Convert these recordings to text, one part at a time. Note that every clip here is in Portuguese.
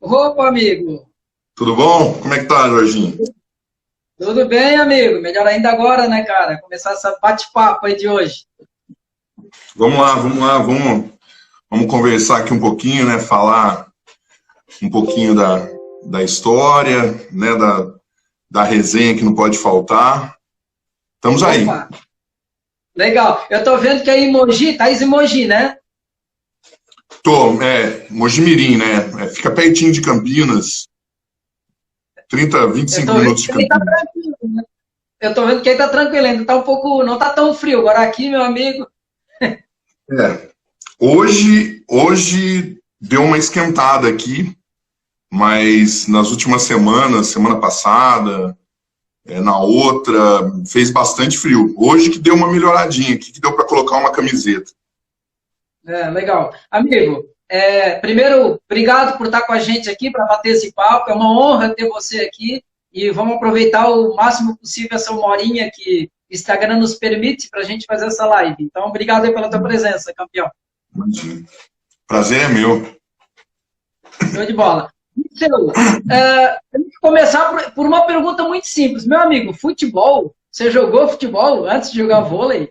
Opa, amigo. Tudo bom? Como é que tá, Jorginho? Tudo bem, amigo? Melhor ainda agora, né, cara? Começar essa bate-papo aí de hoje. Vamos lá, vamos lá, vamos conversar aqui um pouquinho, né? Falar um pouquinho da história, né? Da resenha que não pode faltar. Estamos aí. Opa, legal. Eu tô vendo que é em Mogi, Thaís em Mogi, né? Mojimirim, né? Fica pertinho de Campinas, 30, Eu 25 tô vendo minutos de que aí tá Campinas. tranquilo, né? Eu tô vendo que aí tá tranquilo, ainda tá um pouco, não tá tão frio. Agora aqui, meu amigo, É. Hoje deu uma esquentada aqui, mas nas últimas semanas, semana passada, na outra, fez bastante frio. Hoje que deu uma melhoradinha aqui, que deu para colocar uma camiseta. legal. Amigo, primeiro, obrigado por estar com a gente aqui para bater esse papo. É uma honra ter você aqui e vamos aproveitar o máximo possível essa uma horinha que o Instagram nos permite para a gente fazer essa live. Então, obrigado aí pela tua presença, campeão. Imagina. Prazer é meu. Show de bola. Então, tem que começar por uma pergunta muito simples. Meu amigo, futebol, você jogou futebol antes de jogar vôlei?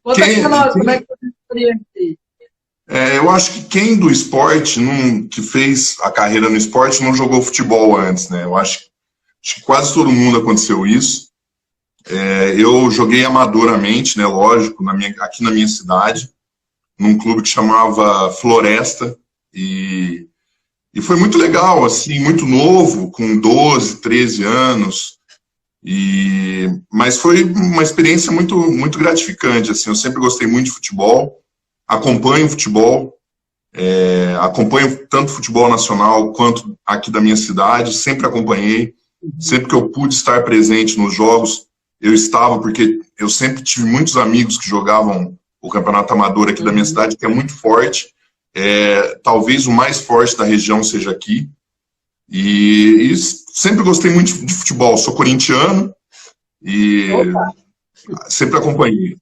Conta para nós como é que foi a experiência aí. Eu acho que quem do esporte, que fez a carreira no esporte, não jogou futebol antes, né? Acho que quase todo mundo aconteceu isso. Eu joguei amadoramente, né? Lógico, aqui na minha cidade, num clube que chamava Floresta, e foi muito legal, assim, muito novo, com 12, 13 anos, mas foi uma experiência muito, muito gratificante, assim, eu sempre gostei muito de futebol, acompanho futebol, acompanho tanto futebol nacional quanto aqui da minha cidade, sempre acompanhei, sempre que eu pude estar presente nos jogos, eu estava, porque eu sempre tive muitos amigos que jogavam o campeonato amador aqui da minha cidade, que é muito forte, talvez o mais forte da região seja aqui, e sempre gostei muito de futebol, sou corintiano e Opa, sempre acompanhei.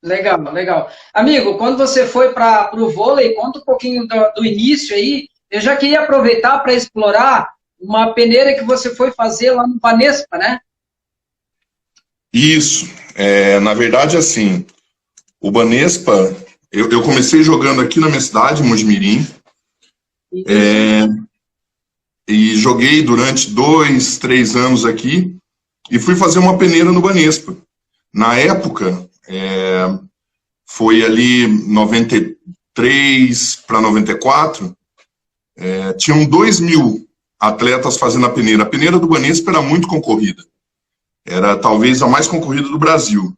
legal, legal. Amigo, quando você foi para o vôlei, conta um pouquinho do início aí. Eu já queria aproveitar para explorar uma peneira que você foi fazer lá no Banespa, né? Isso, na verdade, assim, o Banespa, eu comecei jogando aqui na minha cidade, em Mojimirim, Isso. e joguei durante 2, 3 anos aqui, e fui fazer uma peneira no Banespa. Na época, foi ali 93 para 94, tinham 2.000 atletas fazendo a peneira. A peneira do Banespa era muito concorrida. Era talvez a mais concorrida do Brasil.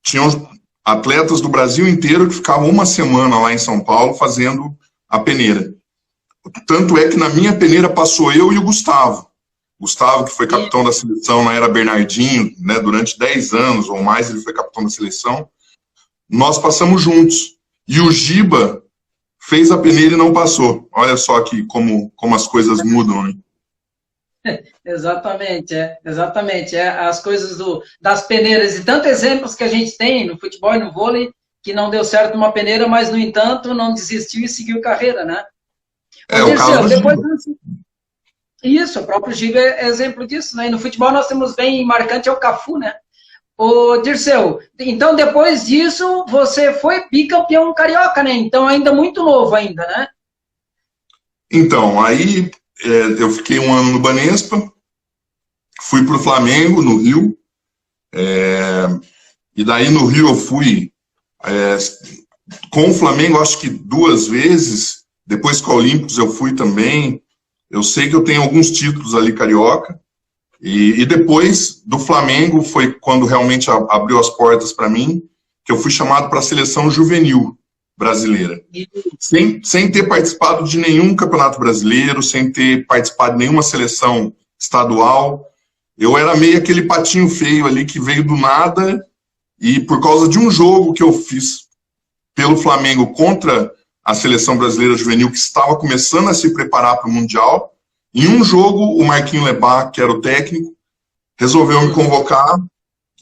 Tinham atletas do Brasil inteiro que ficavam uma semana lá em São Paulo fazendo a peneira. Tanto é que na minha peneira passou eu e o Gustavo. Gustavo, que foi capitão da seleção na era Bernardinho, né, durante 10 anos ou mais, ele foi capitão da seleção. Nós passamos juntos. E o Giba fez a peneira e não passou. Olha só aqui como as coisas mudam, né? Exatamente, exatamente. As coisas das peneiras e tantos exemplos que a gente tem no futebol e no vôlei que não deu certo numa peneira, mas, no entanto, não desistiu e seguiu carreira, né? Ô, O caso Dirceu, do depois... Giba. Isso, o próprio Giba é exemplo disso, né? E no futebol nós temos bem marcante é o Cafu, né? Ô, Dirceu, então depois disso você foi bicampeão carioca, né? Então ainda muito novo ainda, né? Então, aí eu fiquei um ano no Banespa, fui para o Flamengo, no Rio, e daí no Rio eu fui com o Flamengo, acho que 2 vezes, depois com a Olímpicos eu fui também, eu sei que eu tenho alguns títulos ali carioca, e depois do Flamengo foi quando realmente abriu as portas para mim, que eu fui chamado para a seleção juvenil brasileira. Sem ter participado de nenhum campeonato brasileiro, sem ter participado de nenhuma seleção estadual. Eu era meio aquele patinho feio ali que veio do nada e por causa de um jogo que eu fiz pelo Flamengo contra a seleção brasileira juvenil que estava começando a se preparar para o Mundial, em um jogo o Marquinhos Lebach, que era o técnico, resolveu me convocar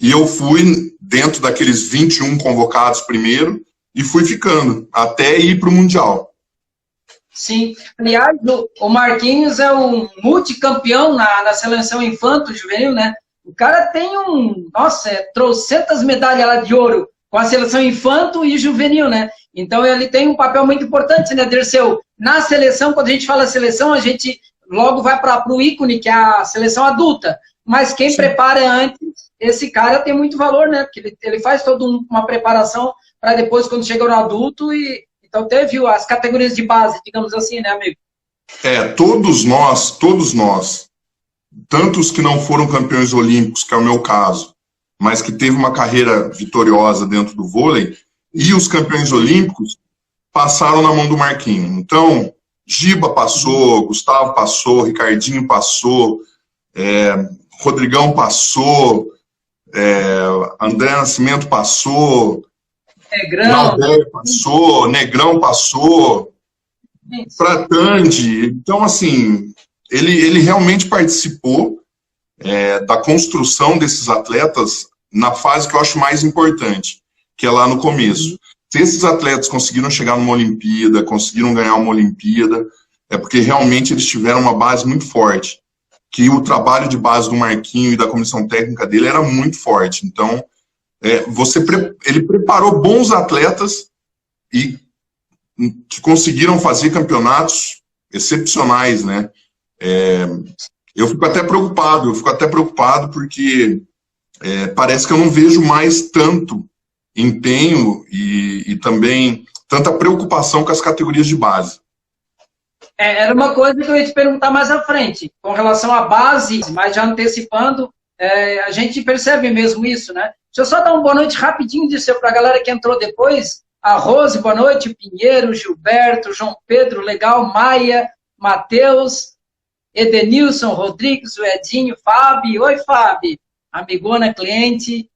e eu fui dentro daqueles 21 convocados primeiro e fui ficando até ir para o Mundial. Sim. Aliás, o Marquinhos é um multicampeão na seleção infanto-juvenil, né? O cara tem nossa, trocentas medalhas lá de ouro com a seleção infanto e juvenil, né? Então ele tem um papel muito importante, né, Dirceu? Na seleção, quando a gente fala seleção, a gente logo vai para o ícone, que é a seleção adulta. Mas quem prepara antes, esse cara tem muito valor, né? Porque ele faz toda uma preparação para depois, quando chega no adulto, então teve as categorias de base, digamos assim, né, amigo? Todos nós, tantos que não foram campeões olímpicos, que é o meu caso, mas que teve uma carreira vitoriosa dentro do vôlei, e os campeões olímpicos passaram na mão do Marquinhos. Então, Giba passou, Gustavo passou, Ricardinho passou, Rodrigão passou, André Nascimento passou, Negrão passou, Negrão passou, Pratandi. Então, assim, ele realmente participou da construção desses atletas na fase que eu acho mais importante, que é lá no começo. Se esses atletas conseguiram chegar numa Olimpíada, conseguiram ganhar uma Olimpíada, é porque realmente eles tiveram uma base muito forte, que o trabalho de base do Marquinho e da comissão técnica dele era muito forte. Então, ele preparou bons atletas e que conseguiram fazer campeonatos excepcionais, né? Eu fico até preocupado porque parece que eu não vejo mais tanto empenho e também tanta preocupação com as categorias de base. Era uma coisa que eu ia te perguntar mais à frente, com relação à base, mas já antecipando, a gente percebe mesmo isso, né? Deixa eu só dar uma boa noite rapidinho para a galera que entrou depois. A Rose, boa noite, o Pinheiro, Gilberto, João Pedro, legal, Maia, Matheus, Edenilson, Rodrigues, o Edinho, Fábio, oi Fábio, amigona, cliente,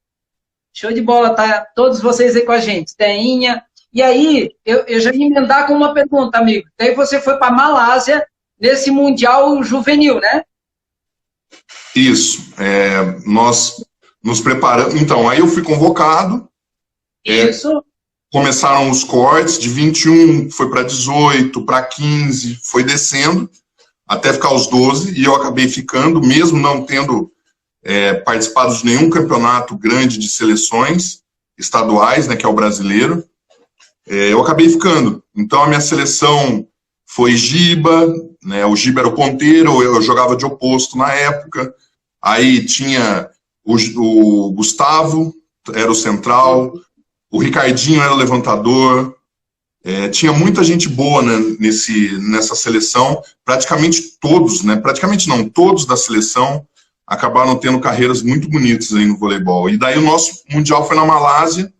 show de bola, tá todos vocês aí com a gente, Teinha. E aí, eu já ia emendar com uma pergunta, amigo. Daí você foi para a Malásia nesse Mundial Juvenil, né? Isso. Nós nos preparamos. Então, aí eu fui convocado. Isso. Começaram os cortes, de 21 foi para 18, para 15, foi descendo, até ficar os 12, e eu acabei ficando, mesmo não tendo participado de nenhum campeonato grande de seleções estaduais, né, que é o brasileiro. Eu acabei ficando. Então a minha seleção foi Giba, né, o Giba era o ponteiro, eu jogava de oposto na época. Aí tinha o Gustavo, era o central, o Ricardinho era o levantador. Tinha muita gente boa, né, nessa seleção. Praticamente todos, né, praticamente não, todos da seleção acabaram tendo carreiras muito bonitas aí no voleibol. E daí o nosso Mundial foi na Malásia,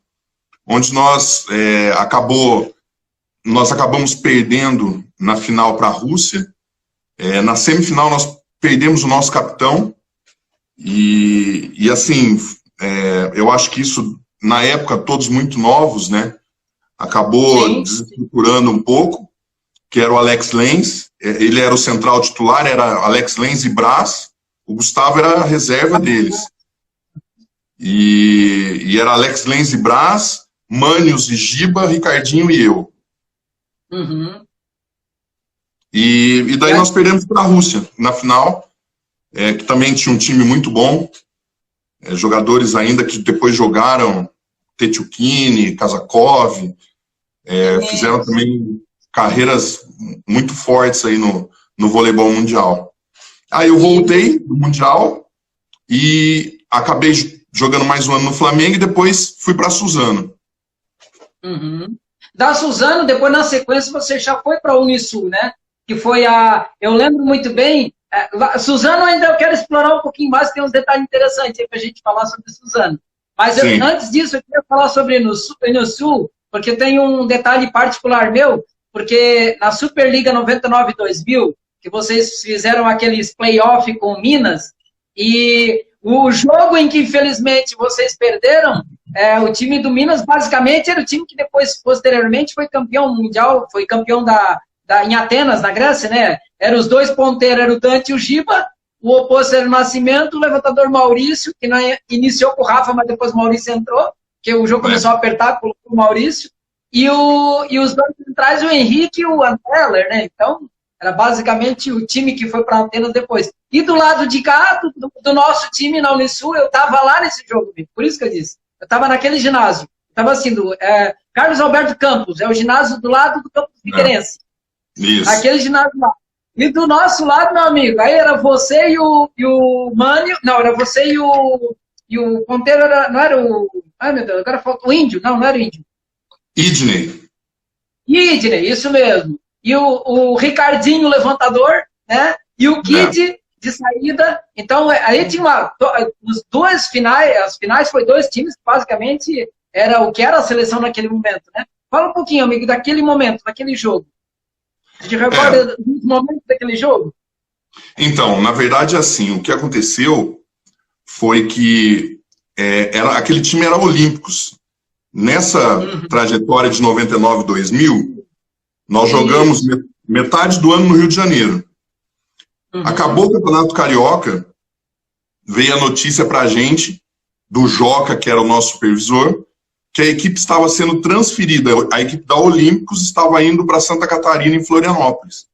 onde nós acabamos perdendo na final para a Rússia. Na semifinal nós perdemos o nosso capitão e assim, eu acho que isso, na época, todos muito novos, né, acabou desestruturando um pouco, que era o Alex Lenz, ele era o central titular, era Alex Lenz e Brás, o Gustavo era a reserva deles. E era Alex Lenz e Brás, Manios e Giba, Ricardinho e eu. Uhum. E daí nós perdemos para a Rússia, na final, que também tinha um time muito bom, jogadores ainda que depois jogaram, Tetiukini, Kazakov, fizeram também carreiras muito fortes aí no voleibol mundial. Aí eu voltei do Mundial e acabei jogando mais um ano no Flamengo e depois fui para Suzano. Uhum. Da Suzano, depois na sequência você já foi para a Unisul, né? Que foi eu lembro muito bem, Suzano ainda eu quero explorar um pouquinho mais, tem uns detalhes interessantes aí para a gente falar sobre Suzano. Mas antes disso, eu queria falar sobre Unisul, porque tem um detalhe particular meu, porque na Superliga 99-2000, que vocês fizeram aqueles play-off com Minas, e o jogo em que, infelizmente, vocês perderam, o time do Minas, basicamente, era o time que depois, posteriormente, foi campeão mundial, foi campeão em Atenas, na Grécia, né? Eram os dois ponteiros, era o Dante e o Giba, o oposto era o Nascimento, o levantador Maurício, que iniciou com o Rafa, mas depois o Maurício entrou, porque o jogo começou a apertar, colocou o Maurício, e os dois centrais, o Henrique e o Anteller, né? Então, era basicamente o time que foi para a Antena depois. E do lado de cá, do nosso time na Unisul, eu estava lá nesse jogo, por isso que eu disse. Eu estava naquele ginásio. Estava assim, Carlos Alberto Campos, é o ginásio do lado do Campo Figueirense. Isso. Aquele ginásio lá. E do nosso lado, meu amigo, aí era você e o Mânio, não, era você e o Ponteiro, não era o... Ai, meu Deus, agora falta o Índio, não era o Índio. Idney, isso mesmo. E o Ricardinho, levantador, né? E o Kid de saída. Então, aí tinha os dois finais, as finais foi dois times que basicamente era o que era a seleção naquele momento, né? Fala um pouquinho, amigo, daquele momento, daquele jogo. Você recorda dos momentos daquele jogo? Então, na verdade, assim, o que aconteceu foi que aquele time era Olímpicos. Nessa trajetória de 99 2000, nós jogamos metade do ano no Rio de Janeiro. Acabou o Campeonato Carioca, veio a notícia para a gente, do Joca, que era o nosso supervisor, que a equipe estava sendo transferida, a equipe da Olímpicos estava indo para Santa Catarina, em Florianópolis.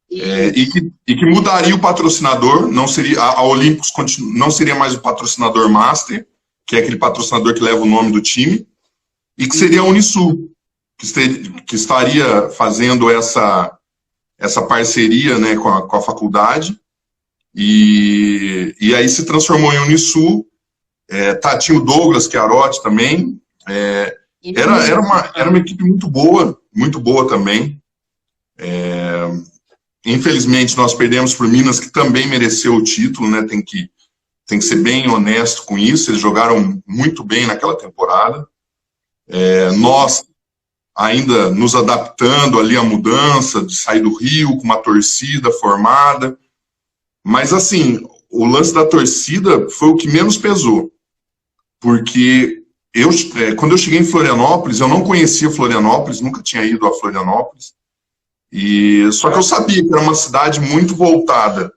E que mudaria o patrocinador, não seria, a Olímpicos não seria mais o patrocinador master, que é aquele patrocinador que leva o nome do time, e que seria a Unisul, que estaria fazendo essa parceria, né, com a faculdade, e aí se transformou em Unisul. Tinha o Douglas Chiarotti também. Era uma equipe muito boa também. Infelizmente, nós perdemos por Minas, que também mereceu o título, né? Tem que ser bem honesto com isso. Eles jogaram muito bem naquela temporada. Nós ainda nos adaptando ali à mudança, de sair do Rio com uma torcida formada. Mas, assim, o lance da torcida foi o que menos pesou. Porque quando eu cheguei em Florianópolis, eu não conhecia Florianópolis, nunca tinha ido a Florianópolis. Só que eu sabia que era uma cidade muito voltada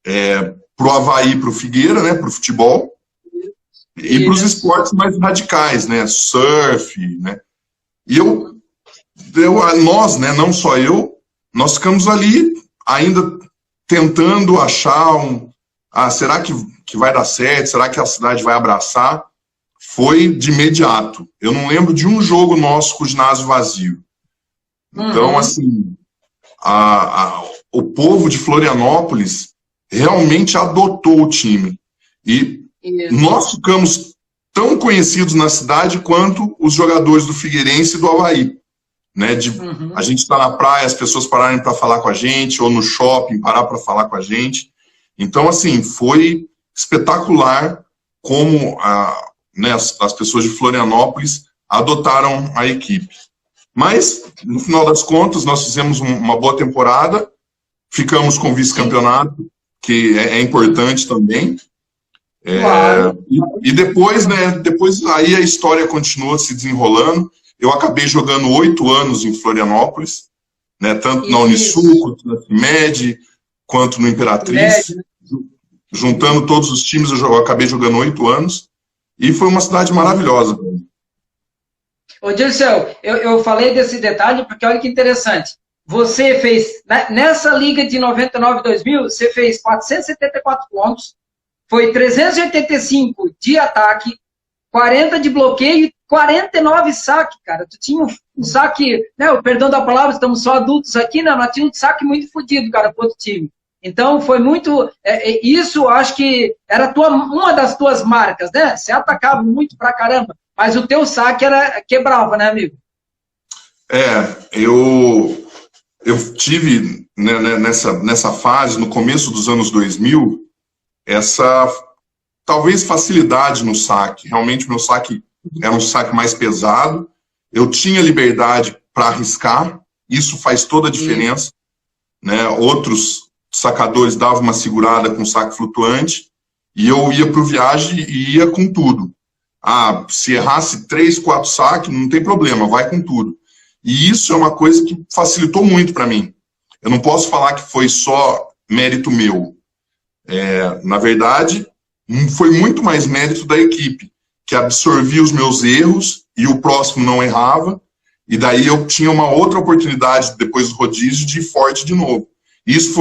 para o Avaí, para o Figueira, né, para o futebol, e para os esportes mais radicais, né, surf, né. E nós, né, não só eu, nós ficamos ali ainda tentando achar será que vai dar certo? Será que a cidade vai abraçar? Foi de imediato. Eu não lembro de um jogo nosso com o ginásio vazio. Então, assim, o povo de Florianópolis realmente adotou o time. E nós ficamos tão conhecidos na cidade quanto os jogadores do Figueirense e do Avaí. Né? A gente está na praia, as pessoas pararem para falar com a gente, ou no shopping, parar para falar com a gente. Então, assim, foi espetacular como né, as pessoas de Florianópolis adotaram a equipe. Mas, no final das contas, nós fizemos uma boa temporada, ficamos com vice-campeonato, que é importante também. Claro. E depois, né, depois aí a história continua se desenrolando. Eu acabei jogando 8 anos em Florianópolis, né, tanto na Unisul, quanto na CIMED, quanto no Imperatriz. Juntando todos os times, eu acabei jogando 8 anos. E foi uma cidade maravilhosa. Ô, Dirceu, eu falei desse detalhe porque olha que interessante. Você fez, nessa liga de 99-2000, você fez 474 pontos, foi 385 de ataque, 40 de bloqueio e 49 saque, cara. Tu tinha um saque, né, o perdão da palavra, estamos só adultos aqui, né, nós tínhamos um saque muito fodido, cara, pro outro time. Então, foi muito... isso, acho que era uma das tuas marcas, né? Você atacava muito pra caramba, mas o teu saque quebrava, né, amigo? Eu tive, né, nessa fase, no começo dos anos 2000, essa, talvez, facilidade no saque. Realmente, meu saque era um saque mais pesado. Eu tinha liberdade para arriscar. Isso faz toda a diferença. Né? Outros sacadores davam uma segurada com saque flutuante e eu ia para o viagem e ia com tudo. Se errasse 3, 4 saques, não tem problema, vai com tudo. E isso é uma coisa que facilitou muito para mim. Eu não posso falar que foi só mérito meu. Na verdade, foi muito mais mérito da equipe, que absorvia os meus erros e o próximo não errava. E daí eu tinha uma outra oportunidade, depois do rodízio, de ir forte de novo. Isso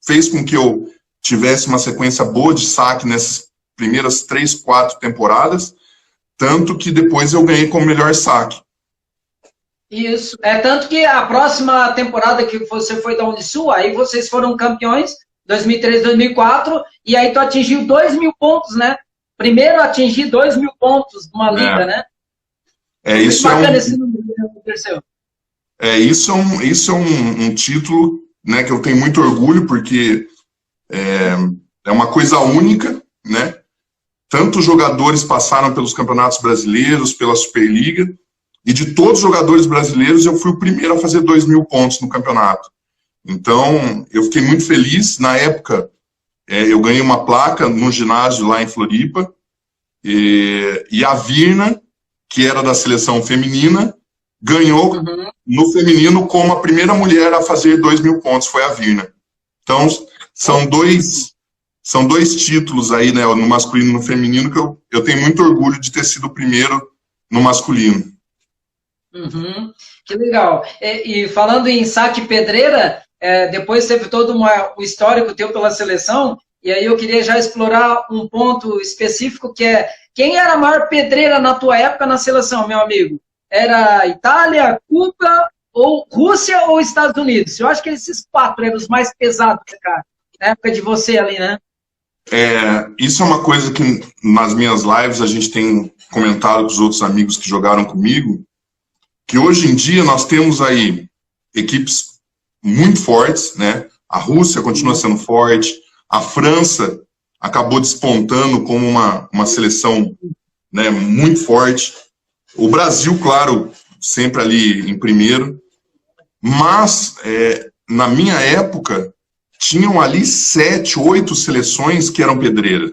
fez com que eu tivesse uma sequência boa de saque nessas primeiras 3, 4 temporadas, tanto que depois eu ganhei como melhor saque. Isso. Tanto que a próxima temporada que você foi da Unisul, aí vocês foram campeões, 2003, 2004, e aí tu atingiu 2.000 pontos, né? Primeiro atingir 2.000 pontos numa liga, né? Isso bacana esse número que aconteceu. Isso é um título, né, que eu tenho muito orgulho, porque é uma coisa única, né? Tantos jogadores passaram pelos campeonatos brasileiros, pela Superliga, e de todos os jogadores brasileiros, eu fui o primeiro a fazer 2.000 pontos no campeonato. Então, eu fiquei muito feliz. Na época, eu ganhei uma placa no ginásio lá em Floripa, e a Virna, que era da seleção feminina, ganhou no feminino como a primeira mulher a fazer 2.000 pontos, foi a Virna. Então, são dois títulos aí, né, no masculino e no feminino, que eu tenho muito orgulho de ter sido o primeiro no masculino. Que legal. E falando em saque pedreira, depois teve todo o histórico teu pela seleção, e aí eu queria já explorar um ponto específico, que é quem era a maior pedreira na tua época na seleção, meu amigo? Era Itália, Cuba, ou Rússia ou Estados Unidos? Eu acho que esses 4 eram os mais pesados, cara, na época de você ali, né? Isso é uma coisa que nas minhas lives a gente tem comentado com os outros amigos que jogaram comigo, que hoje em dia nós temos aí equipes muito fortes, né? A Rússia continua sendo forte, a França acabou despontando como uma seleção, né, muito forte, o Brasil, claro, sempre ali em primeiro, mas na minha época tinham ali 7, 8 seleções que eram pedreira.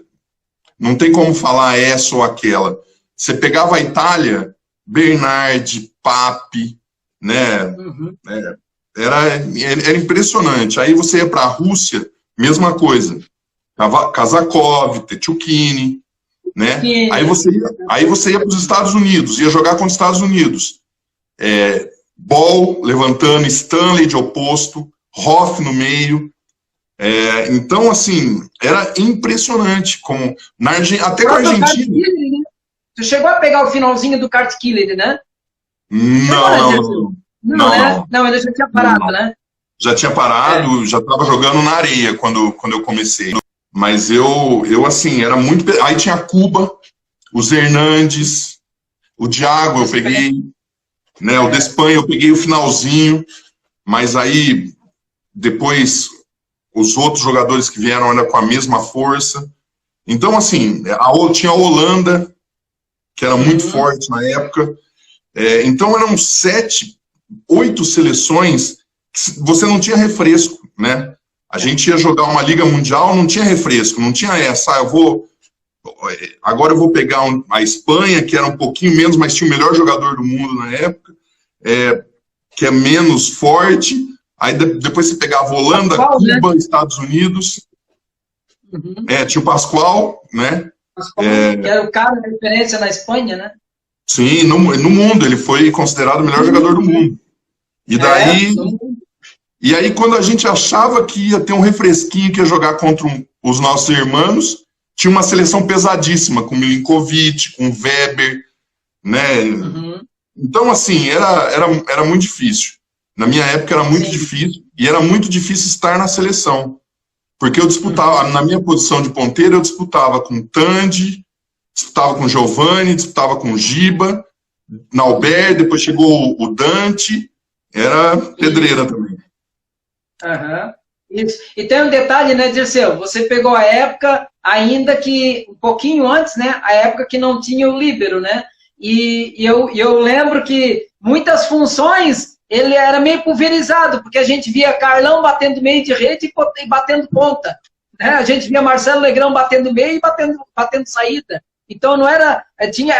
Não tem como falar essa ou aquela. Você pegava a Itália, Bernardi, Papi, né? Era impressionante. Aí você ia para a Rússia, mesma coisa. Kazakov, Tetchukini, né? Aí você ia para os Estados Unidos, ia jogar contra os Estados Unidos. Ball levantando, Stanley de oposto, Hoff no meio. Então, assim, era impressionante. Como até com a Argentina. Tu chegou a pegar o finalzinho do Kurt Killer, né? Não, ele já tinha parado, né? Já tinha parado, já estava jogando na areia quando eu comecei. Mas eu assim, era muito... Aí tinha Cuba, os Hernandes, o Thiago eu peguei, né? O Despanha eu peguei o finalzinho, mas aí depois os outros jogadores que vieram ainda com a mesma força. Então, assim, tinha a Holanda, que era muito forte na época. Então, eram 7, 8 seleções que você não tinha refresco, né? A gente ia jogar uma Liga Mundial, não tinha refresco, não tinha essa, agora eu vou pegar a Espanha, que era um pouquinho menos, mas tinha o melhor jogador do mundo na época, que é menos forte. Aí depois você pegava Holanda, Pascoal, Cuba, né? Estados Unidos. Tinha o Pascoal, né? Pascoal, que era o cara de referência na Espanha, né? Sim, no mundo, ele foi considerado o melhor jogador do mundo. E daí... E aí, quando a gente achava que ia ter um refresquinho, que ia jogar contra os nossos irmãos, tinha uma seleção pesadíssima, com Milinkovic, com Weber, né? Então, assim, era muito difícil. Na minha época era muito difícil, e era muito difícil estar na seleção. Porque eu disputava, na minha posição de ponteiro, eu disputava com Tandy, disputava com Giovanni, disputava com Giba, Nauber, depois chegou o Dante, era pedreira também. Isso. E tem um detalhe, né, Dirceu? Você pegou a época, ainda que um pouquinho antes, né? A época que não tinha o líbero, né? E eu lembro que muitas funções ele era meio pulverizado, porque a gente via Carlão batendo meio de rede e batendo ponta, né? A gente via Marcelo Negrão batendo meio e batendo saída. Então não era, tinha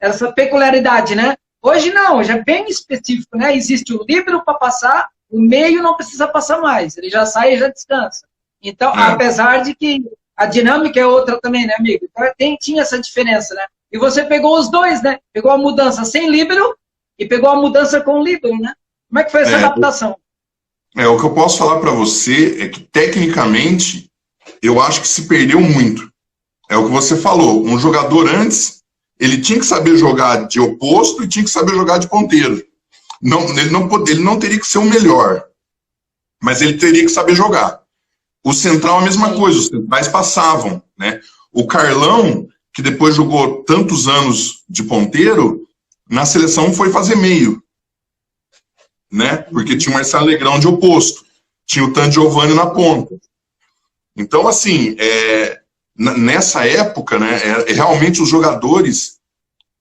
essa peculiaridade, né? Hoje não, hoje é bem específico, né? Existe o líbero para passar, o meio não precisa passar mais, ele já sai e já descansa. Então, apesar de que a dinâmica é outra também, né, amigo? Então, tinha essa diferença, né? E você pegou os dois, né? Pegou a mudança sem líbero e pegou a mudança com o líbero, né? Como é que foi essa adaptação? O que eu posso falar para você é que, tecnicamente, eu acho que se perdeu muito. É o que você falou, um jogador antes, ele tinha que saber jogar de oposto e tinha que saber jogar de ponteiro. Ele não teria que ser o melhor, mas ele teria que saber jogar. O central, a mesma coisa, os centrais passavam, né? O Carlão, que depois jogou tantos anos de ponteiro, na seleção foi fazer meio, né? Porque tinha o Marcelo Alegrão de oposto, tinha o Tan Giovanni na ponta. Então, assim, nessa época, né, realmente os jogadores,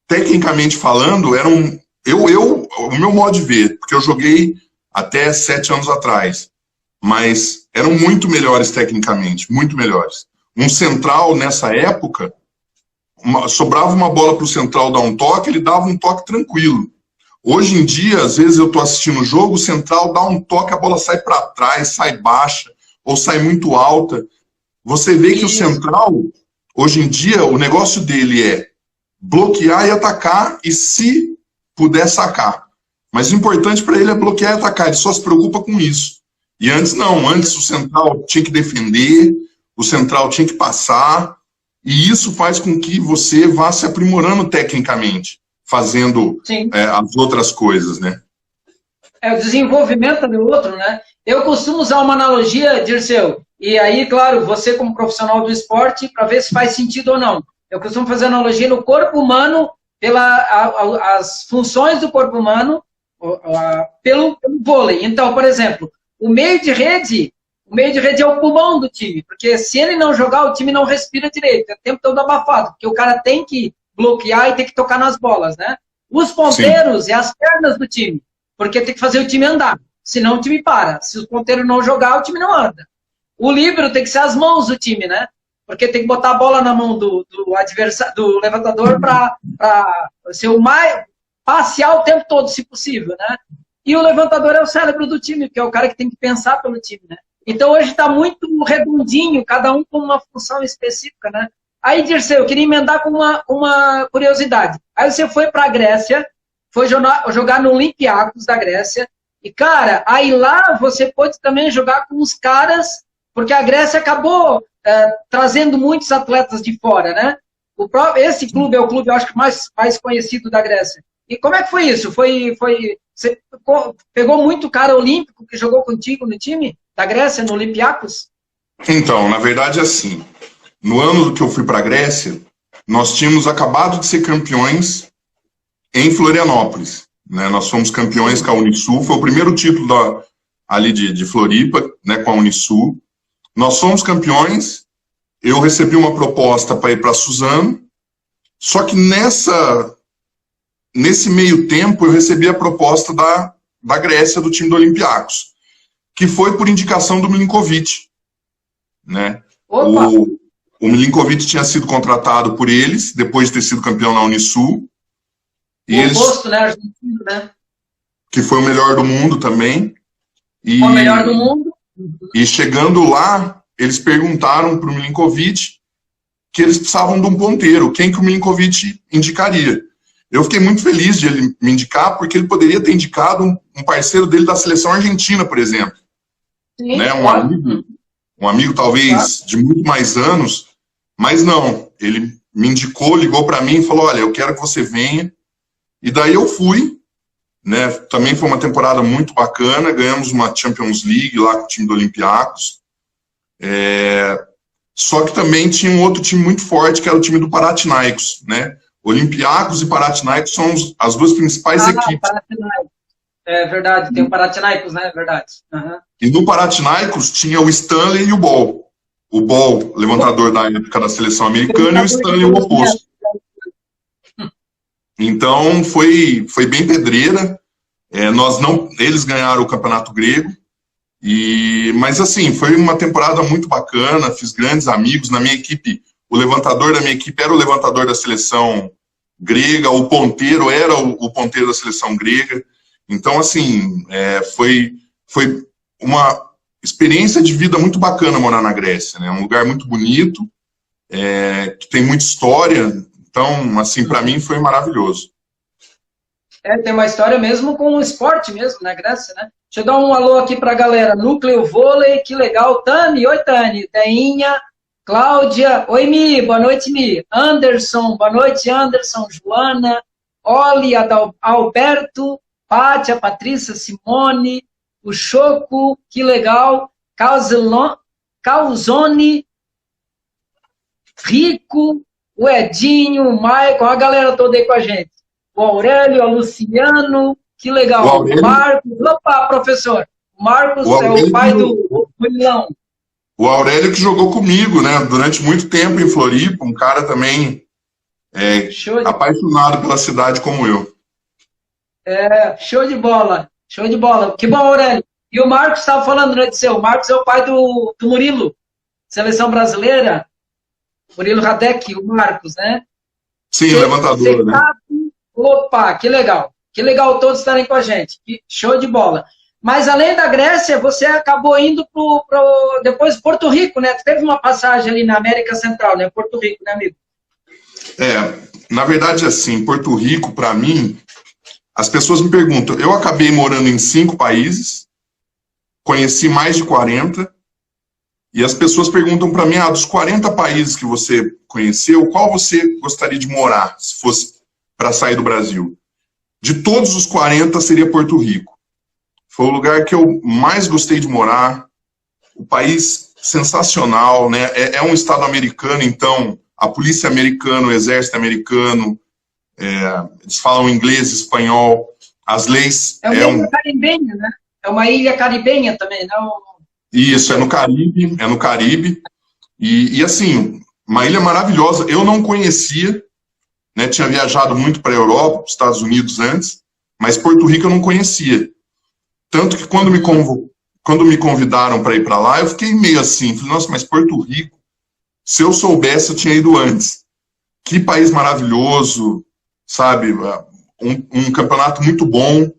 tecnicamente falando, eram... o meu modo de ver, porque eu joguei até 7 anos atrás, mas eram muito melhores tecnicamente, muito melhores. Um central, nessa época, sobrava uma bola para o central dar um toque, ele dava um toque tranquilo. Hoje em dia, às vezes eu estou assistindo o jogo, o central dá um toque, a bola sai para trás, sai baixa, ou sai muito alta. Você vê que o central, hoje em dia, o negócio dele é bloquear e atacar, e se puder sacar. Mas o importante para ele é bloquear e atacar, ele só se preocupa com isso. E antes não, antes o central tinha que defender, o central tinha que passar, e isso faz com que você vá se aprimorando tecnicamente, fazendo as outras coisas, né? O desenvolvimento do outro, né? Eu costumo usar uma analogia, Dirceu, e aí, claro, você como profissional do esporte, para ver se faz sentido ou não. Eu costumo fazer analogia no corpo humano, as funções do corpo humano, pelo vôlei. Então, por exemplo, o meio de rede é o pulmão do time, porque se ele não jogar, o time não respira direito, é o tempo todo abafado, porque o cara tem que bloquear e tem que tocar nas bolas, né? Os ponteiros e as pernas do time, porque tem que fazer o time andar, senão o time para. Se o ponteiro não jogar, o time não anda. O líbero tem que ser as mãos do time, né? Porque tem que botar a bola na mão do adversário, do levantador, para ser o mais parcial o tempo todo, se possível, né? E o levantador é o cérebro do time, que é o cara que tem que pensar pelo time, né? Então hoje está muito redondinho, cada um com uma função específica, né? Aí, Dirceu, eu queria emendar com uma curiosidade. Aí você foi para a Grécia, foi jogar no Olympiacos da Grécia, e, cara, aí lá você pôde também jogar com os caras, porque a Grécia acabou trazendo muitos atletas de fora, né? Esse clube é o clube, eu acho que mais conhecido da Grécia. E como é que foi isso? Você pegou muito cara olímpico que jogou contigo no time da Grécia, no Olympiacos? Então, na verdade, assim, no ano que eu fui para a Grécia, nós tínhamos acabado de ser campeões em Florianópolis, né? Nós fomos campeões com a Unisul, foi o primeiro título ali de Floripa, né, com a Unisul. Nós fomos campeões, eu recebi uma proposta para ir para Suzano, só que nesse meio tempo eu recebi a proposta da Grécia, do time do Olympiacos, que foi por indicação do Milinkovic, né? O Milinkovic tinha sido contratado por eles, depois de ter sido campeão na Unisul. Oposto, né? Argentino, né? Que foi o melhor do mundo também. Foi o melhor do mundo. E chegando lá, eles perguntaram para o Milinkovic que eles precisavam de um ponteiro, quem que o Milinkovic indicaria. Eu fiquei muito feliz de ele me indicar, porque ele poderia ter indicado um parceiro dele da seleção argentina, por exemplo. Sim, né? Um amigo talvez de muito mais anos, mas não. Ele me indicou, ligou para mim e falou, olha, eu quero que você venha. E daí eu fui, né? Também foi uma temporada muito bacana, ganhamos uma Champions League lá com o time do Olympiacos. Só que também tinha um outro time muito forte, que era o time do Panathinaikos, né? Olympiacos e Panathinaikos são as duas principais equipes. É verdade, tem o Panathinaikos, né? É verdade. Uhum. E no Panathinaikos tinha o Stanley e o Ball. O Ball, levantador da época da seleção americana, e o Stanley, o oposto. Então, foi bem pedreira. Eles ganharam o Campeonato Grego. Mas, assim, foi uma temporada muito bacana. Fiz grandes amigos. Na minha equipe, o levantador da minha equipe era o levantador da seleção grega, o ponteiro era o ponteiro da seleção grega. Então, assim, foi uma experiência de vida muito bacana morar na Grécia, né? Um lugar muito bonito, que tem muita história. Então, assim, para mim foi maravilhoso. Tem uma história mesmo com o esporte mesmo, na Grécia, né? Deixa eu dar um alô aqui pra galera. Núcleo Vôlei, que legal. Tani, oi Tani. Teinha, Cláudia, oi Mi, boa noite Mi. Anderson, boa noite Anderson. Joana, Oli, Alberto, Pátia, Patrícia, Simone, o Choco, que legal. Calzone, Rico, o Edinho, o Maicon, a galera toda aí com a gente. O Aurélio, o Luciano, que legal. O Marcos, opa, professor. O Marcos é o pai do Milão. O Aurélio que jogou comigo, né, durante muito tempo em Floripa, um cara também apaixonado pela cidade como eu. Show de bola, show de bola. Que bom, Aurélio. E o Marcos estava falando, né, de seu. O Marcos é o pai do Murilo, seleção brasileira. Murilo Radek, o Marcos, né? Sim, levantador, né? Opa, que legal. Que legal todos estarem com a gente. Show de bola. Mas além da Grécia, você acabou indo depois Porto Rico, né? Teve uma passagem ali na América Central, né? Porto Rico, né, amigo? Na verdade, assim, Porto Rico, para mim, as pessoas me perguntam, eu acabei morando em 5 países, conheci mais de 40, e as pessoas perguntam para mim, dos 40 países que você conheceu, qual você gostaria de morar, se fosse para sair do Brasil? De todos os 40, seria Porto Rico. Foi o lugar que eu mais gostei de morar, o país sensacional, né? É um estado americano, então a polícia americana, o exército americano, eles falam inglês, espanhol, as leis... É uma ilha caribenha, né? É uma ilha caribenha também, não? Isso, é no Caribe. E assim, uma ilha maravilhosa. Eu não conhecia, né? Tinha viajado muito para a Europa, para os Estados Unidos antes, mas Porto Rico eu não conhecia. Tanto que quando me convidaram para ir para lá, eu fiquei meio assim, falei, nossa, mas Porto Rico, se eu soubesse, eu tinha ido antes. Que país maravilhoso, sabe? Um campeonato muito bom.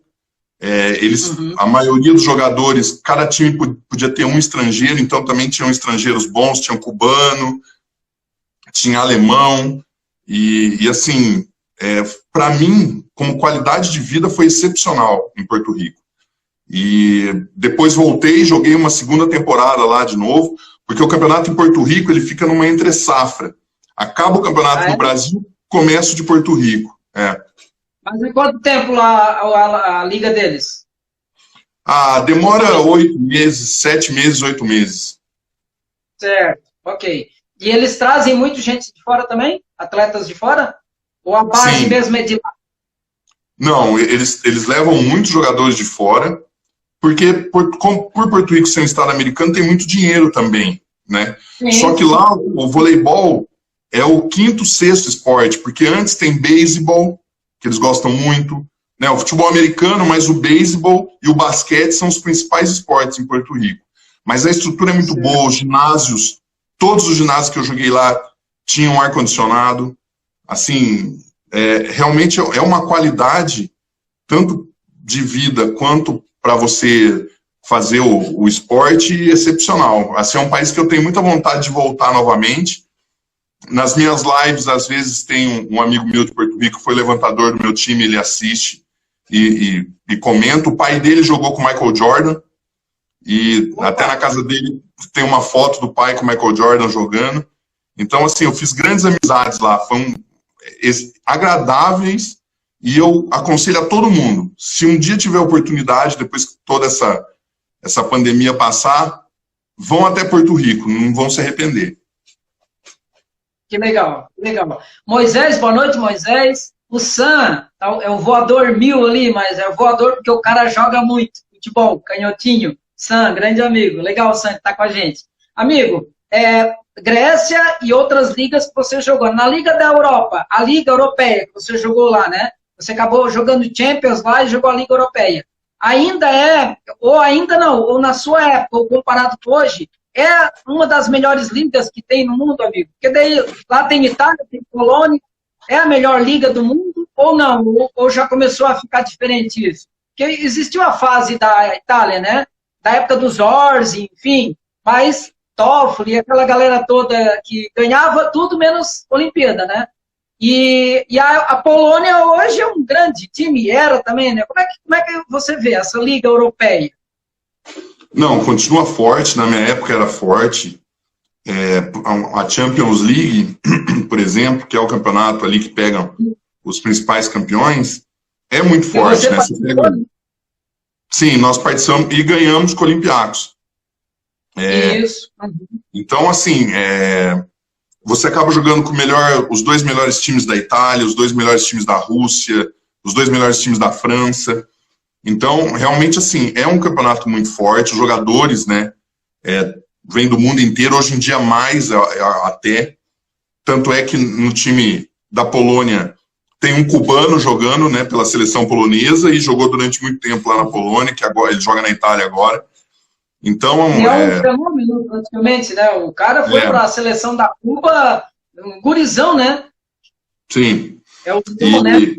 A maioria dos jogadores, cada time podia ter um estrangeiro, então também tinham estrangeiros bons, tinha cubano, tinha alemão, e assim, para mim, como qualidade de vida, foi excepcional em Porto Rico. E depois voltei e joguei uma segunda temporada lá de novo, porque o campeonato em Porto Rico ele fica numa entre-safra. Acaba o campeonato no Brasil, começa o de Porto Rico. Mas em quanto tempo lá a liga deles? Demora 8 meses, 7 meses, 8 meses. Certo, ok. E eles trazem muita gente de fora também? Atletas de fora? Ou a base Sim. mesmo é de lá? Não, eles levam muitos jogadores de fora, porque por Porto Rico ser um estado americano, tem muito dinheiro também, né? Sim. Só que lá o voleibol é o 5º, 6º esporte, porque antes tem beisebol, que eles gostam muito, né? O futebol americano, mas o beisebol e o basquete são os principais esportes em Porto Rico. Mas a estrutura é muito boa, os ginásios, todos os ginásios que eu joguei lá tinham ar-condicionado, assim, realmente é uma qualidade, tanto de vida quanto para você fazer o esporte, excepcional. Assim, é um país que eu tenho muita vontade de voltar novamente. Nas minhas lives, às vezes, tem um amigo meu de Porto Rico, foi levantador do meu time, ele assiste e comenta. O pai dele jogou com o Michael Jordan, e até na casa dele tem uma foto do pai com o Michael Jordan jogando. Então, assim, eu fiz grandes amizades lá, foram agradáveis, e eu aconselho a todo mundo, se um dia tiver oportunidade, depois que toda essa pandemia passar, vão até Porto Rico, não vão se arrepender. Que legal, que legal. Moisés, boa noite, Moisés. O Sam, é o voador 1000 ali, mas é o voador porque o cara joga muito. Futebol, canhotinho. Sam, grande amigo. Legal, Sam, que tá com a gente. Amigo, Grécia e outras ligas que você jogou. Na Liga da Europa, a Liga Europeia que você jogou lá, né? Você acabou jogando Champions lá e jogou a Liga Europeia. Ainda ou ainda não, ou na sua época, ou comparado com hoje, é uma das melhores ligas que tem no mundo, amigo? Porque daí lá tem Itália, tem Polônia, é a melhor liga do mundo ou não? Ou já começou a ficar diferente isso? Porque existiu a fase da Itália, né? Da época dos Orsi, enfim, mas Toffoli, aquela galera toda que ganhava tudo menos Olimpíada, né? E a Polônia hoje é um grande time, era também, né? Como é que você vê essa Liga Europeia? Não, continua forte, na minha época era forte. A Champions League, por exemplo, que é o campeonato ali que pega os principais campeões, é muito forte, né? Você pega... Sim, nós participamos e ganhamos com o Olympiacos. Isso. Então, assim, você acaba jogando com os dois melhores times da Itália, os dois melhores times da Rússia, os dois melhores times da França. Então, realmente, assim, é um campeonato muito forte. Os jogadores, né, vêm do mundo inteiro, hoje em dia mais até. Tanto é que no time da Polônia tem um cubano jogando, né, pela seleção polonesa e jogou durante muito tempo lá na Polônia, que agora ele joga na Itália agora. Então, é um fenômeno, praticamente, né? O cara foi para a seleção da Cuba, um gurizão, né? Sim. É o né?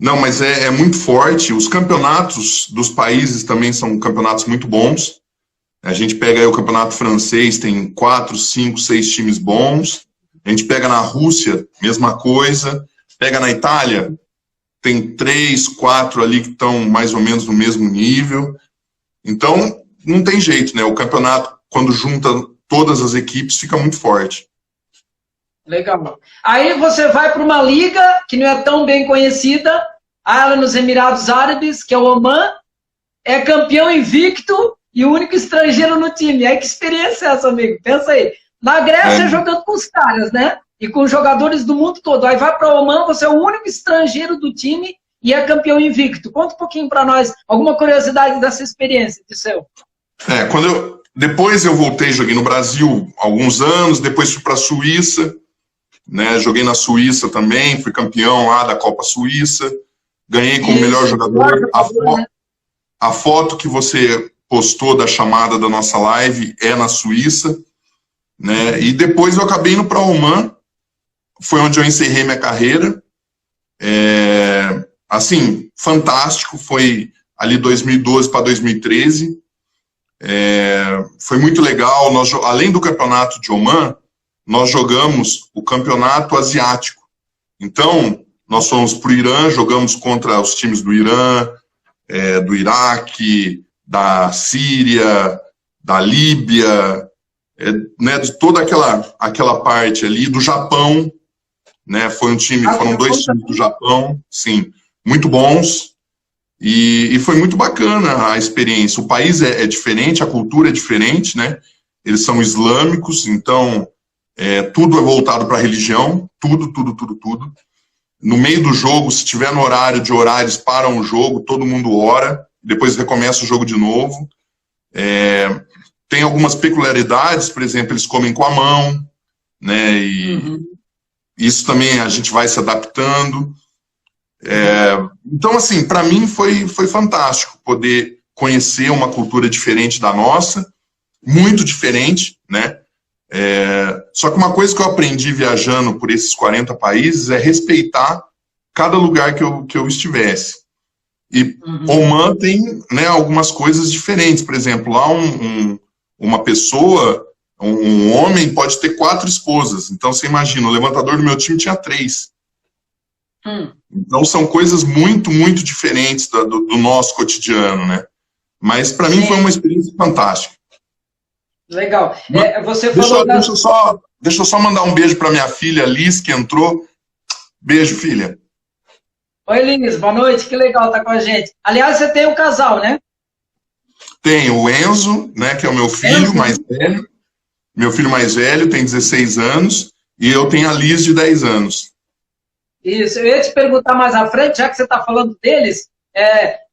Não, mas é muito forte. Os campeonatos dos países também são campeonatos muito bons. A gente pega aí o campeonato francês, tem 4, 5, 6 times bons. A gente pega na Rússia, mesma coisa. Pega na Itália, tem 3, 4 ali que estão mais ou menos no mesmo nível. Então, não tem jeito, né? O campeonato, quando junta todas as equipes, fica muito forte. Legal. Aí você vai para uma liga que não é tão bem conhecida, ela nos Emirados Árabes, que é o Oman, é campeão invicto e o único estrangeiro no time. Aí que experiência é essa, amigo? Pensa aí. Na Grécia, jogando com os caras, né? E com jogadores do mundo todo. Aí vai para o Oman, você é o único estrangeiro do time e é campeão invicto. Conta um pouquinho para nós, alguma curiosidade dessa experiência de seu. Depois eu voltei, joguei no Brasil alguns anos, depois fui para a Suíça, né? Joguei na Suíça também, fui campeão lá da Copa Suíça, ganhei como melhor jogador. A foto que você postou da chamada da nossa live é na Suíça, né? E depois eu acabei indo para Oman, foi onde eu encerrei minha carreira. Assim, fantástico, foi ali 2012 para 2013. Foi muito legal. Além do campeonato de Oman, nós jogamos o campeonato asiático. Então, nós fomos para o Irã, jogamos contra os times do Irã, do Iraque, da Síria, da Líbia, né, de toda aquela parte ali, do Japão, né, foram 2 times do Japão, sim, muito bons. E foi muito bacana a experiência. O país é diferente, a cultura é diferente, né? Eles são islâmicos, então tudo é voltado para a religião, tudo. No meio do jogo, se tiver no horário de horários, param o jogo, todo mundo ora, depois recomeça o jogo de novo. Tem algumas peculiaridades, por exemplo, eles comem com a mão, né? E isso também a gente vai se adaptando. Então, assim, para mim foi fantástico poder conhecer uma cultura diferente da nossa, muito diferente, né? Só que uma coisa que eu aprendi viajando por esses 40 países é respeitar cada lugar que eu estivesse. E Oman tem, né, algumas coisas diferentes. Por exemplo, lá uma pessoa, um homem, pode ter 4 esposas. Então, você imagina, o levantador do meu time tinha 3. Então são coisas muito, muito diferentes do nosso cotidiano, né? Mas para mim foi uma experiência fantástica. Legal. Você falou deixa eu só mandar um beijo para minha filha Liz, que entrou. Beijo, filha. Oi, Liz, boa noite, que legal estar com a gente. Aliás, você tem um casal, né? Tenho o Enzo, né, que é o meu filho mais velho. Meu filho mais velho tem 16 anos e eu tenho a Liz de 10 anos. Isso, eu ia te perguntar mais à frente, já que você está falando deles,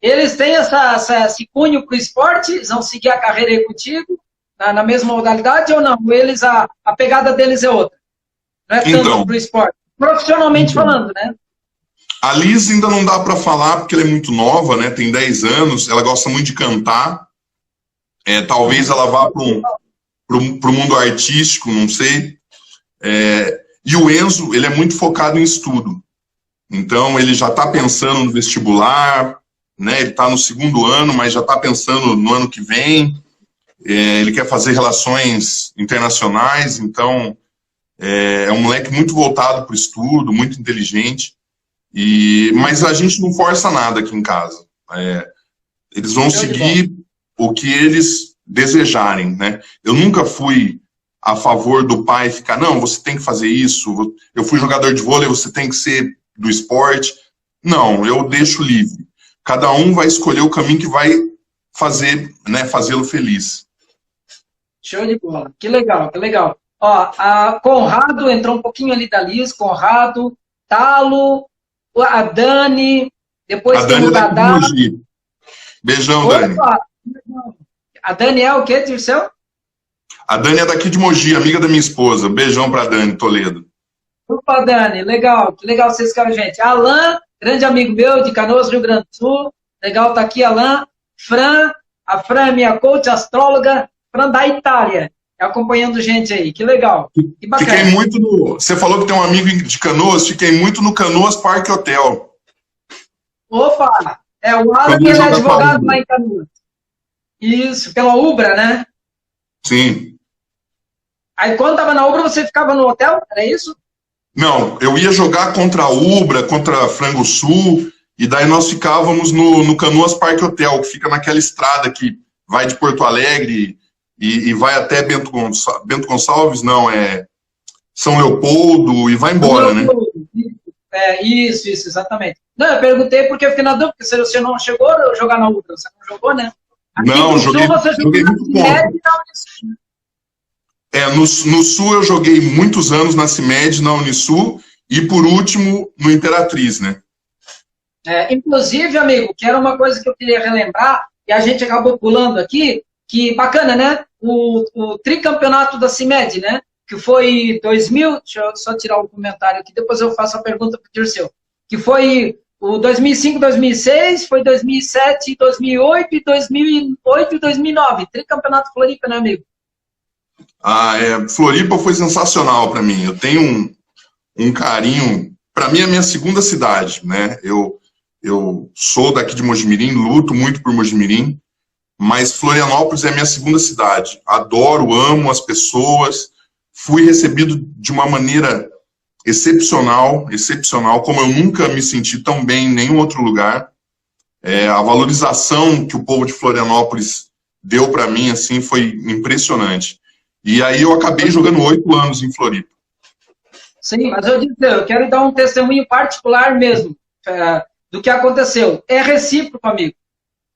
eles têm esse cunho para o esporte, eles vão seguir a carreira aí contigo, na mesma modalidade ou não? Eles, a pegada deles é outra, não é tanto para o esporte, profissionalmente falando, né? A Liz ainda não dá para falar, porque ela é muito nova, né? Tem 10 anos, ela gosta muito de cantar, talvez ela vá para o mundo artístico, não sei. E o Enzo, ele é muito focado em estudo. Então, ele já está pensando no vestibular, né? Ele está no 2º ano, mas já está pensando no ano que vem. Ele quer fazer relações internacionais, então É um moleque muito voltado para o estudo, muito inteligente. Mas a gente não força nada aqui em casa. Eles vão seguir o que eles desejarem, né? Eu nunca fui a favor do pai ficar, não, você tem que fazer isso, eu fui jogador de vôlei, você tem que ser do esporte. Não, eu deixo livre. Cada um vai escolher o caminho que vai fazer, né, fazê-lo feliz. Show de bola. Que legal, que legal. Ó, a Conrado entrou um pouquinho ali da Liz, Conrado, Talo, a Dani, depois a tem Dani o Dadá. Beijão, Opa, Dani. a Dani é o quê, Dirceu? A Dani é daqui de Mogi, amiga da minha esposa. Beijão pra Dani, Toledo. Opa, Dani, legal, que legal vocês ficaram, gente. Alan, grande amigo meu de Canoas, Rio Grande do Sul. Legal tá aqui, Alan. Fran, a Fran é minha coach, astróloga. Fran da Itália, acompanhando gente aí, que legal. Que bacana. Fiquei muito no... Você falou que tem um amigo de Canoas, fiquei muito no Canoas Parque Hotel. Opa, o Alan, ele é advogado lá em Canoas. Isso, pela Ubra, né? Sim. Aí quando tava na Ubra, você ficava no hotel? Era isso? Não, eu ia jogar contra a Ubra, contra a Frango Sul, e daí nós ficávamos no Canoas Parque Hotel, que fica naquela estrada que vai de Porto Alegre e vai até Bento Gonçalves, não, São Leopoldo, e vai embora, né? Isso, exatamente. Não, eu perguntei porque eu fiquei na dúvida, porque você não chegou a jogar na Ubra, você não jogou, né? Aqui não, joguei muito pouco. No Sul eu joguei muitos anos na CIMED, na Unisul, e por último no Imperatriz, né? Inclusive, amigo, que era uma coisa que eu queria relembrar, e a gente acabou pulando aqui, que bacana, né? O tricampeonato da CIMED, né? Que foi 2000, deixa eu só tirar o comentário aqui, depois eu faço a pergunta para o Dirceu. Que foi o 2005, 2006, foi 2007, 2008, 2008 e 2009. Tricampeonato Floripa, né, amigo? Floripa foi sensacional para mim. Eu tenho um carinho. Para mim é a minha segunda cidade, né? Eu sou daqui de Mojimirim, luto muito por Mojimirim, mas Florianópolis é a minha segunda cidade. Adoro, amo as pessoas. Fui recebido de uma maneira excepcional, como eu nunca me senti tão bem em nenhum outro lugar. A valorização que o povo de Florianópolis deu para mim assim foi impressionante. E aí eu acabei jogando 8 anos em Floripa. Sim, mas eu quero dar um testemunho particular mesmo do que aconteceu. É recíproco, amigo.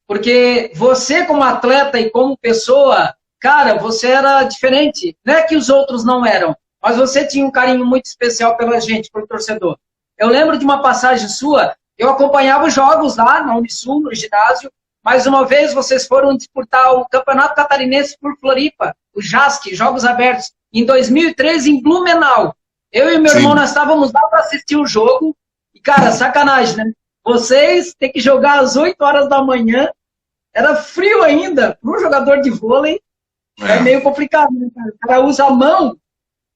Porque você, como atleta e como pessoa, cara, você era diferente. Não é que os outros não eram, mas você tinha um carinho muito especial pela gente, pelo torcedor. Eu lembro de uma passagem sua, eu acompanhava os jogos lá na Unisul, no ginásio. Mais uma vez, vocês foram disputar o Campeonato Catarinense por Floripa, o JASC, Jogos Abertos, em 2013, em Blumenau. Eu e meu irmão, nós estávamos lá para assistir o jogo. E, cara, sacanagem, né? Vocês têm que jogar às 8 horas da manhã. Era frio ainda. Para um jogador de vôlei, é meio complicado, né, cara? O cara usa a mão,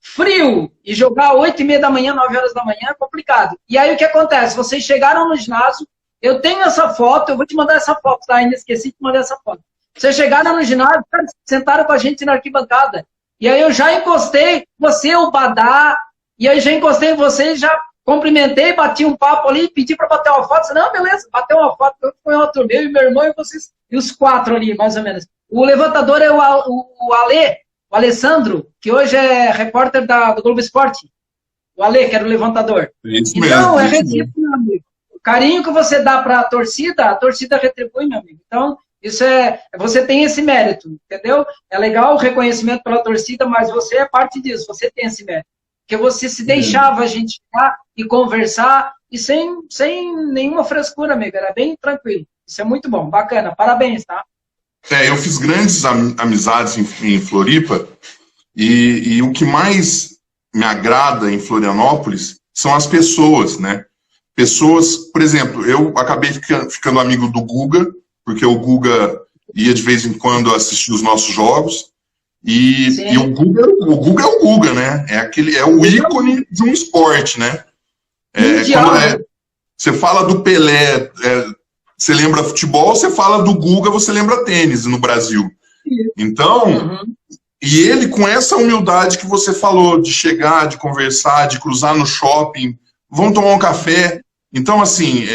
frio, e jogar às 8h30 da manhã, 9 horas da manhã é complicado. E aí o que acontece? Vocês chegaram no ginásio, eu tenho essa foto, eu vou te mandar essa foto, tá? Ainda esqueci de mandar essa foto. Vocês chegaram no ginásio, cara, sentaram com a gente na arquibancada. E aí eu já encostei, você, o Badá, e aí já encostei em você, já cumprimentei, bati um papo ali, pedi para bater uma foto. Você, não, beleza, bateu uma foto, foi uma turma, eu e meu irmão e vocês, e os 4 ali, mais ou menos. O levantador é o Alessandro, que hoje é repórter do Globo Esporte. O Ale, que era o levantador. Isso então, mesmo, é recíproco, meu amigo. O carinho que você dá para a torcida retribui, meu amigo. Então, isso você tem esse mérito, entendeu? É legal o reconhecimento pela torcida, mas você é parte disso, você tem esse mérito. Porque você se deixava a gente ficar e conversar, e sem nenhuma frescura, amigo. Era bem tranquilo. Isso é muito bom, bacana. Parabéns, tá? Eu fiz grandes amizades em Floripa, e o que mais me agrada em Florianópolis são as pessoas, né? Pessoas, por exemplo, eu acabei ficando amigo do Guga, porque o Guga ia de vez em quando assistir os nossos jogos, e o Guga é o Guga, né? É o ícone de um esporte, né? Quando você fala do Pelé, você lembra futebol, você fala do Guga, você lembra tênis no Brasil. Então, E ele, com essa humildade que você falou, de chegar, de conversar, de cruzar no shopping, vão tomar um café. Então, assim,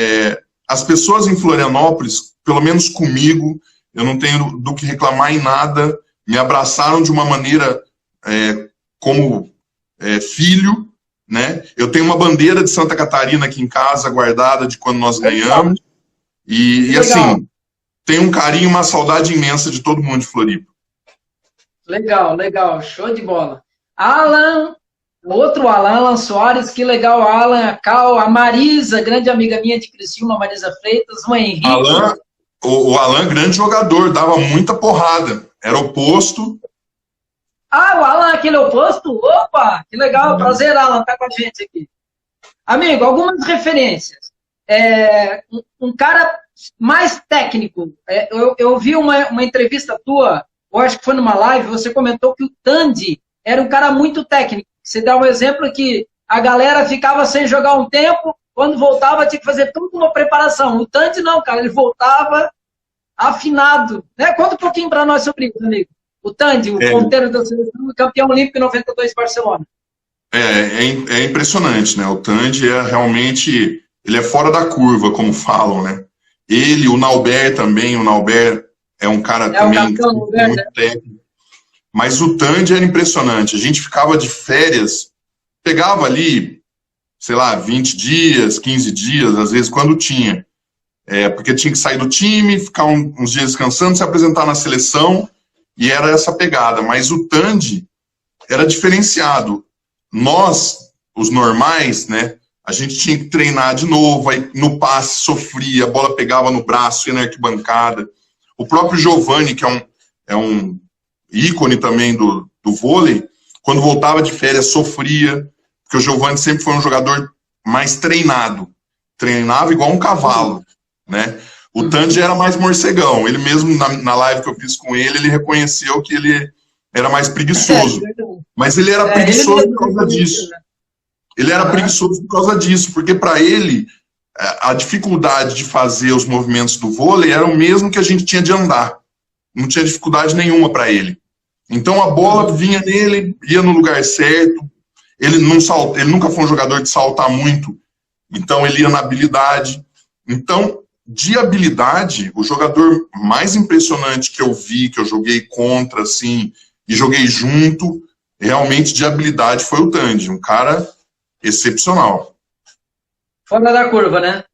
as pessoas em Florianópolis, pelo menos comigo, eu não tenho do que reclamar em nada, me abraçaram de uma maneira como filho, né? Eu tenho uma bandeira de Santa Catarina aqui em casa, guardada de quando nós ganhamos, e assim, tenho um carinho, uma saudade imensa de todo mundo de Floripa. Legal, legal, show de bola. Alan, outro Alan Soares, que legal, Alan, a Cal, a Marisa, grande amiga minha de Criciúma, Marisa Freitas, o Henrique. Alan, o Alan, grande jogador, dava muita porrada, era oposto. Ah, o Alan, aquele oposto? Opa, que legal, prazer, Alan, tá com a gente aqui. Amigo, algumas referências. Um cara mais técnico. Eu vi uma entrevista tua, eu acho que foi numa live, você comentou que o Tandy era um cara muito técnico. Você dá um exemplo que a galera ficava sem jogar um tempo, quando voltava tinha que fazer tudo uma preparação. O Tandy não, cara, ele voltava afinado. Né? Conta um pouquinho para nós sobre isso, amigo. O Tandy, o ponteiro da seleção, campeão olímpico em 92 em Barcelona. É impressionante, né? O Tandy realmente, ele é fora da curva, como falam, né? Ele, o Naubert também, o Naubert é um cara também muito técnico. Mas o Tandy era impressionante. A gente ficava de férias, pegava ali, sei lá, 20 dias, 15 dias, às vezes, quando tinha. Porque tinha que sair do time, ficar uns dias descansando, se apresentar na seleção, e era essa pegada. Mas o Tandy era diferenciado. Nós, os normais, né, a gente tinha que treinar de novo, aí no passe sofria, a bola pegava no braço, ia na arquibancada. O próprio Giovani, que é um ícone também do vôlei, quando voltava de férias sofria, porque o Giovani sempre foi um jogador mais treinado, treinava igual um cavalo, né? O Tandy era mais morcegão, ele mesmo na live que eu fiz com ele reconheceu que ele era mais preguiçoso, mas ele era preguiçoso por causa disso. Ele era preguiçoso por causa disso, porque para ele a dificuldade de fazer os movimentos do vôlei era o mesmo que a gente tinha de andar. Não tinha dificuldade nenhuma para ele. Então a bola vinha nele, ia no lugar certo. Ele nunca foi um jogador de saltar muito, então ele ia na habilidade. Então, de habilidade, o jogador mais impressionante que eu vi, que eu joguei contra, assim, e joguei junto, realmente de habilidade foi o Tandy, um cara excepcional. Fora da curva, né?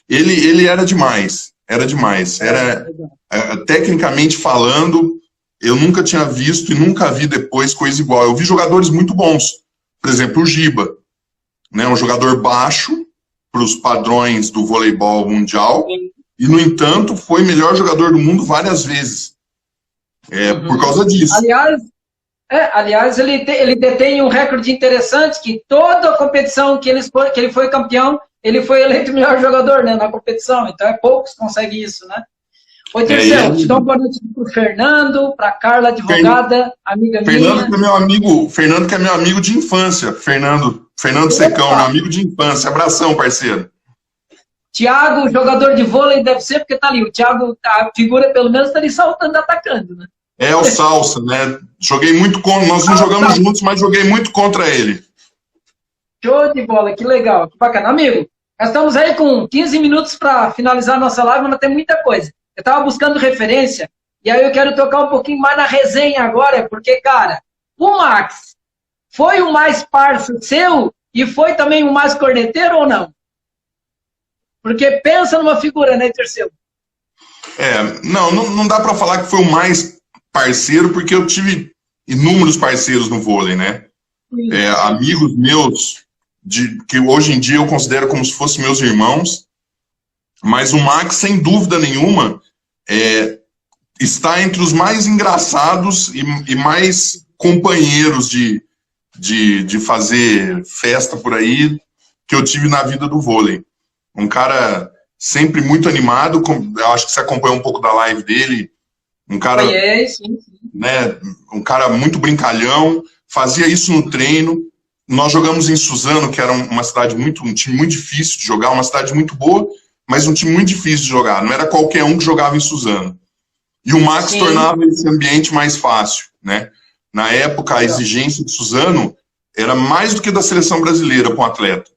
Ele era demais, tecnicamente falando, eu nunca tinha visto e nunca vi depois coisa igual. Eu vi jogadores muito bons, por exemplo, o Giba, né, um jogador baixo para os padrões do voleibol mundial, e, no entanto, foi melhor jogador do mundo várias vezes. Por causa disso. Aliás, ele detém um recorde interessante, que toda a competição que ele foi campeão, ele foi eleito o melhor jogador, né, na competição. Então, poucos conseguem isso, né? Oi, Dirceu, te dou uma boa noite para o Fernando, para a Carla, advogada, amiga minha. Fernando, que é meu amigo de infância. Fernando Secão, meu amigo de infância. Abração, parceiro. Tiago, jogador de vôlei, deve ser, porque tá ali. O Tiago, a figura, pelo menos, tá ali saltando, atacando, né? O Salsa, né? Joguei muito contra. Nós não jogamos juntos, mas joguei muito contra ele. Show de bola, que legal, que bacana. Amigo, nós estamos aí com 15 minutos para finalizar a nossa live, mas tem muita coisa. Eu estava buscando referência, e aí eu quero tocar um pouquinho mais na resenha agora, porque, cara, o Max foi o mais parço seu e foi também o mais corneteiro ou não? Porque pensa numa figura, né, Terceiro? Não dá para falar que foi o mais parceiro, porque eu tive inúmeros parceiros no vôlei, né? Amigos meus, que hoje em dia eu considero como se fossem meus irmãos, mas o Max, sem dúvida nenhuma, está entre os mais engraçados e mais companheiros de fazer festa por aí que eu tive na vida do vôlei. Um cara sempre muito animado, eu acho que você acompanhou um pouco da live dele, um cara, né, um cara muito brincalhão, fazia isso no treino. Nós jogamos em Suzano, que era uma cidade um time muito difícil de jogar, uma cidade muito boa, mas um time muito difícil de jogar. Não era qualquer um que jogava em Suzano. E o Max tornava esse ambiente mais fácil, né? Na época, a exigência de Suzano era mais do que da seleção brasileira para um atleta.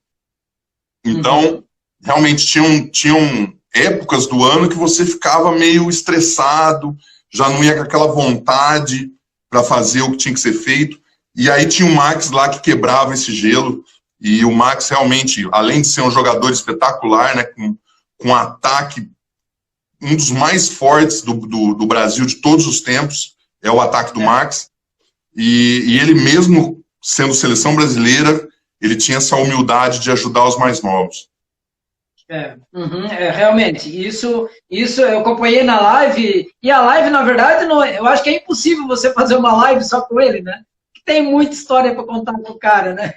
Então, realmente, tinham épocas do ano que você ficava meio estressado, já não ia com aquela vontade para fazer o que tinha que ser feito. E aí tinha o Max lá que quebrava esse gelo. E o Max realmente, além de ser um jogador espetacular, né, com um ataque, um dos mais fortes do Brasil de todos os tempos, é o ataque do Max. E ele mesmo sendo seleção brasileira, ele tinha essa humildade de ajudar os mais novos. Realmente, isso eu acompanhei na live, e a live, na verdade, eu acho que é impossível você fazer uma live só com ele, né? Que tem muita história para contar com o cara, né?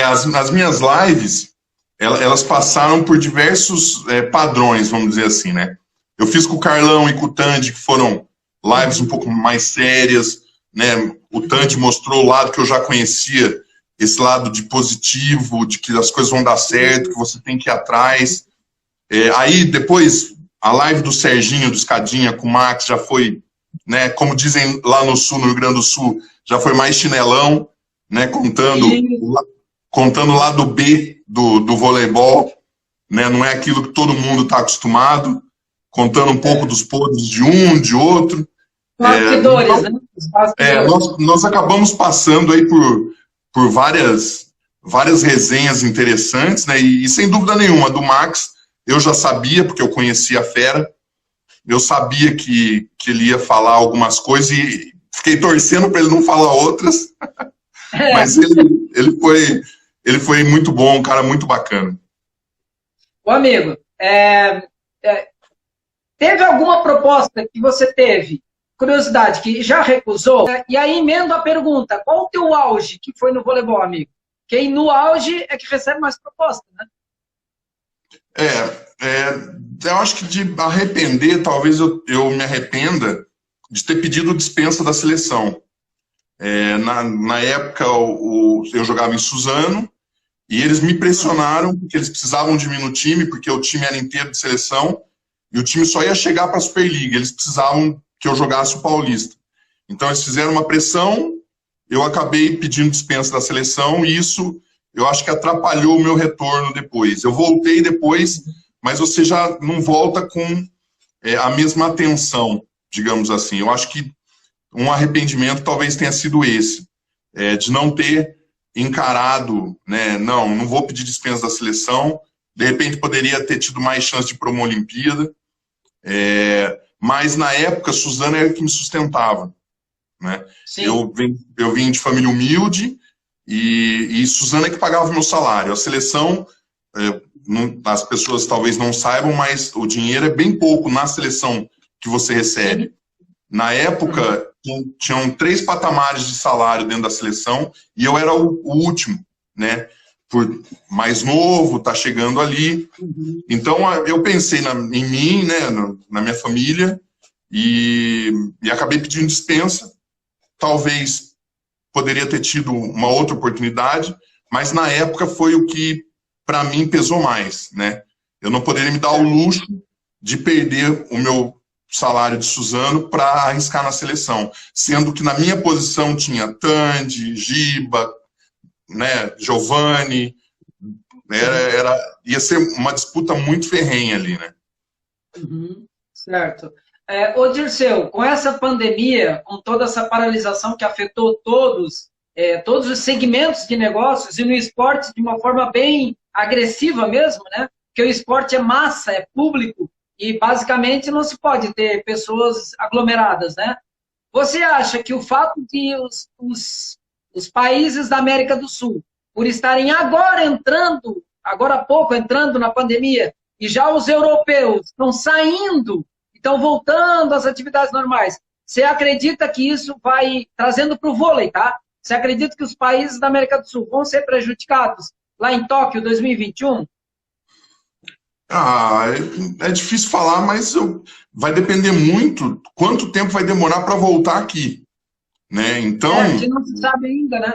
As minhas lives, elas passaram por diversos padrões, vamos dizer assim, né? Eu fiz com o Carlão e com o Tandy, que foram lives um pouco mais sérias, né? O Tandy mostrou o lado que eu já conhecia, esse lado de positivo, de que as coisas vão dar certo, que você tem que ir atrás. Aí, depois, a live do Serginho, do Escadinha, com o Max, já foi, né, como dizem lá no Sul, no Rio Grande do Sul, já foi mais chinelão, né, contando o lado B do voleibol, né, não é aquilo que todo mundo está acostumado, contando um pouco dos podres de um, de outro. Bastidores, né? Nós acabamos passando aí por várias resenhas interessantes, né? E sem dúvida nenhuma, do Max, eu já sabia, porque eu conhecia a fera, eu sabia que ele ia falar algumas coisas e fiquei torcendo para ele não falar outras, mas ele foi muito bom, um cara muito bacana. Ô, amigo, teve alguma proposta que você teve, curiosidade, que já recusou? E aí emendo a pergunta, qual o teu auge que foi no voleibol, amigo? Quem no auge é que recebe mais proposta, né? Eu acho que de arrepender, talvez eu me arrependa de ter pedido dispensa da seleção. Na época, eu jogava em Suzano, e eles me pressionaram, porque eles precisavam de mim no time, porque o time era inteiro de seleção, e o time só ia chegar para a Superliga, eles precisavam que eu jogasse o Paulista. Então, eles fizeram uma pressão, eu acabei pedindo dispensa da seleção, e isso, eu acho que atrapalhou o meu retorno depois. Eu voltei depois, mas você já não volta com a mesma atenção, digamos assim. Eu acho que um arrependimento talvez tenha sido esse, de não ter encarado, né, não vou pedir dispensa da seleção, de repente poderia ter tido mais chance de ir para uma Olimpíada, mas na época Suzano era que me sustentava, né? Eu vim de família humilde e Suzano é que pagava o meu salário. A seleção, as pessoas talvez não saibam, mas o dinheiro é bem pouco na seleção que você recebe. Na época, tinham 3 patamares de salário dentro da seleção e eu era o último, né? Por mais novo, tá chegando ali. Então, eu pensei em mim, né, na minha família e acabei pedindo dispensa. Talvez poderia ter tido uma outra oportunidade, mas na época foi o que, para mim, pesou mais, né? Eu não poderia me dar o luxo de perder o meu salário de Suzano para arriscar na seleção, sendo que na minha posição tinha Tandy, Giba, né, Giovanni, ia ser uma disputa muito ferrenha ali, né? Certo. Ô Dirceu, com essa pandemia, com toda essa paralisação que afetou todos os segmentos de negócios e no esporte de uma forma bem agressiva mesmo, né? Porque o esporte é massa, é público, e basicamente não se pode ter pessoas aglomeradas, né? Você acha que o fato de os países da América do Sul, por estarem agora há pouco entrando na pandemia, e já os europeus estão saindo, estão voltando às atividades normais, você acredita que isso vai trazendo para o vôlei, tá? Você acredita que os países da América do Sul vão ser prejudicados lá em Tóquio 2021? É difícil falar, mas vai depender muito quanto tempo vai demorar para voltar aqui, né? Então, a gente não sabe ainda, né?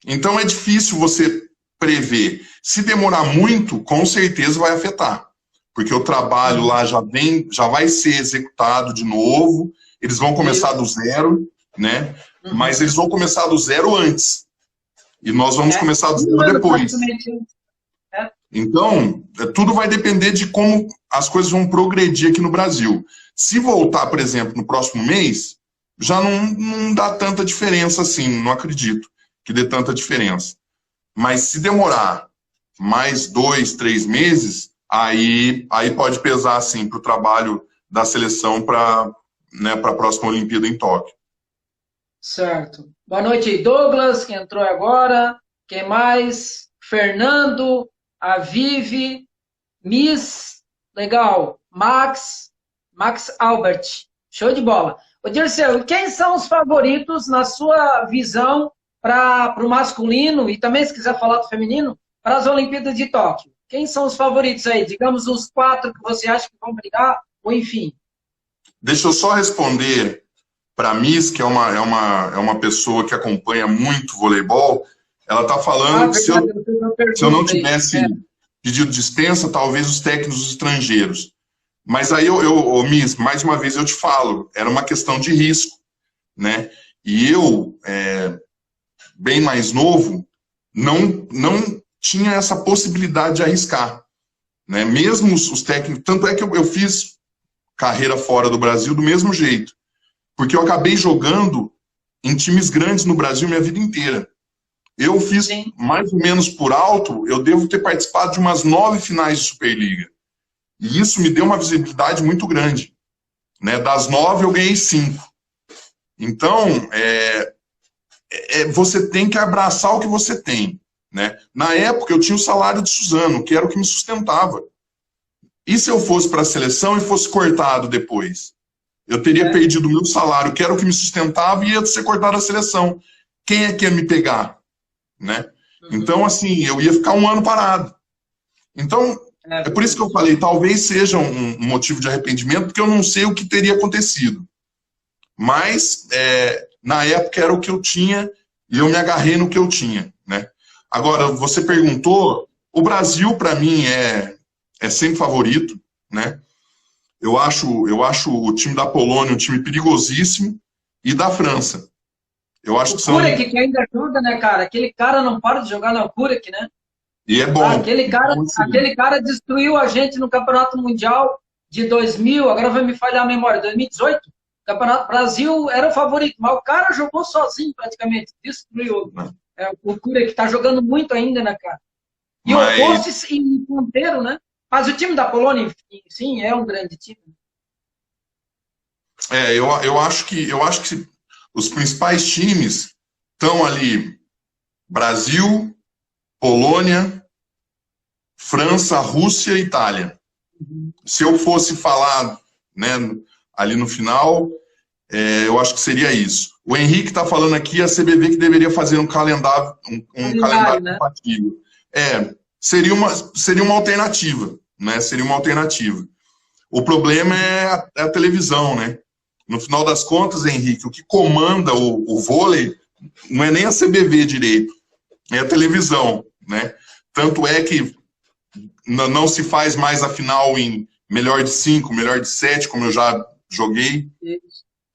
Então é difícil você prever. Se demorar muito, com certeza vai afetar, porque o trabalho lá já vai ser executado de novo, eles vão começar do zero, né? Mas eles vão começar do zero antes. E nós vamos começar do zero depois. Então, tudo vai depender de como as coisas vão progredir aqui no Brasil. Se voltar, por exemplo, no próximo mês, já não dá tanta diferença assim, não acredito que dê tanta diferença. Mas se demorar mais 2, 3 meses, aí pode pesar assim, para o trabalho da seleção para, né, a próxima Olimpíada em Tóquio. Certo. Boa noite, Douglas, que entrou agora. Quem mais? Fernando, a Vivi, Miss, legal, Max Albert, show de bola. Ô Dirceu, quem são os favoritos, na sua visão, para o masculino, e também se quiser falar do feminino, para as Olimpíadas de Tóquio? Quem são os favoritos aí? Digamos os 4 que você acha que vão brigar, ou enfim. Deixa eu só responder para a Miss, que é uma pessoa que acompanha muito voleibol. Ela está falando que se eu não tivesse pedido dispensa, talvez os técnicos estrangeiros. Mas aí, Miss, mais uma vez eu te falo, era uma questão de risco, né? E eu, bem mais novo, não tinha essa possibilidade de arriscar, né? Mesmo os técnicos, tanto é que eu fiz carreira fora do Brasil do mesmo jeito, porque eu acabei jogando em times grandes no Brasil minha vida inteira. Eu fiz, mais ou menos por alto, eu devo ter participado de umas 9 finais de Superliga. E isso me deu uma visibilidade muito grande, né? Das 9 eu ganhei 5. Então, você tem que abraçar o que você tem, né? Na época eu tinha o salário de Suzano, que era o que me sustentava. E se eu fosse para a seleção e fosse cortado depois? Eu teria perdido o meu salário, que era o que me sustentava, e ia ser cortado da seleção. Quem é que ia me pegar? Né? Então, assim, eu ia ficar 1 ano parado. Então, é por isso que eu falei, talvez seja um motivo de arrependimento, porque eu não sei o que teria acontecido. Mas, na época, era o que eu tinha, e eu me agarrei no que eu tinha, né? Agora, você perguntou, o Brasil, para mim, é sempre favorito, né? Eu acho o time da Polônia um time perigosíssimo, e da França. Eu acho que são... O Kurek que ainda ajuda, né, cara? Aquele cara não para de jogar no Kurek, né? E é bom. Aquele cara destruiu a gente no Campeonato Mundial de 2000, agora vai me falhar a memória, 2018. O Campeonato Brasil era o favorito, mas o cara jogou sozinho praticamente, destruiu. O Kurek tá jogando muito ainda, né, cara? E o Kostis e o Monteiro, né? Mas o time da Polônia, sim, é um grande time. Eu acho que os principais times estão ali: Brasil, Polônia, França, Rússia e Itália. Se eu fosse falar, né, ali no final, eu acho que seria isso. O Henrique está falando aqui, a CBV que deveria fazer um calendário né? compatível. Seria uma alternativa, né? Seria uma alternativa. O problema é a televisão, né? No final das contas, Henrique, o que comanda o vôlei não é nem a CBV direito, é a televisão, né? Tanto é que não se faz mais a final em melhor de 5, melhor de 7, como eu já joguei.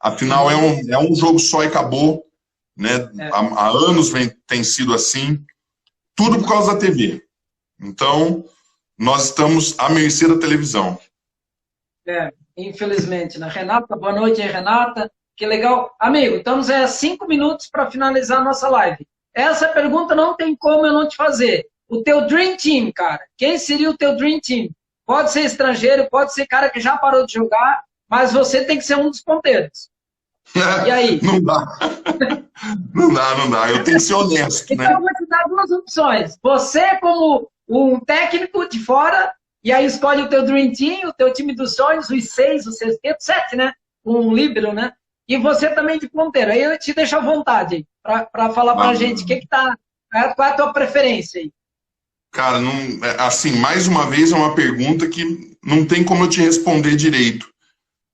A final é um jogo só e acabou, né? Há anos tem sido assim. Tudo por causa da TV. Então, nós estamos à mercê da televisão. Infelizmente, né? Renata, boa noite, Renata. Que legal. Amigo, estamos a 5 minutos para finalizar a nossa live. Essa pergunta não tem como eu não te fazer. O teu Dream Team, cara. Quem seria o teu Dream Team? Pode ser estrangeiro, pode ser cara que já parou de jogar, mas você tem que ser um dos ponteiros. E aí? Não dá. Não dá. Eu tenho que ser honesto, então, né? eu vou te dar 2 opções. Você como um técnico de fora, e aí escolhe o teu Dream Team, o teu time dos sonhos, os 6, os 7, né? Um líbero, né? E você também de ponteiro. Aí eu te deixo à vontade para falar pra gente qual é a tua preferência aí. Cara, assim, mais uma vez é uma pergunta que não tem como eu te responder direito.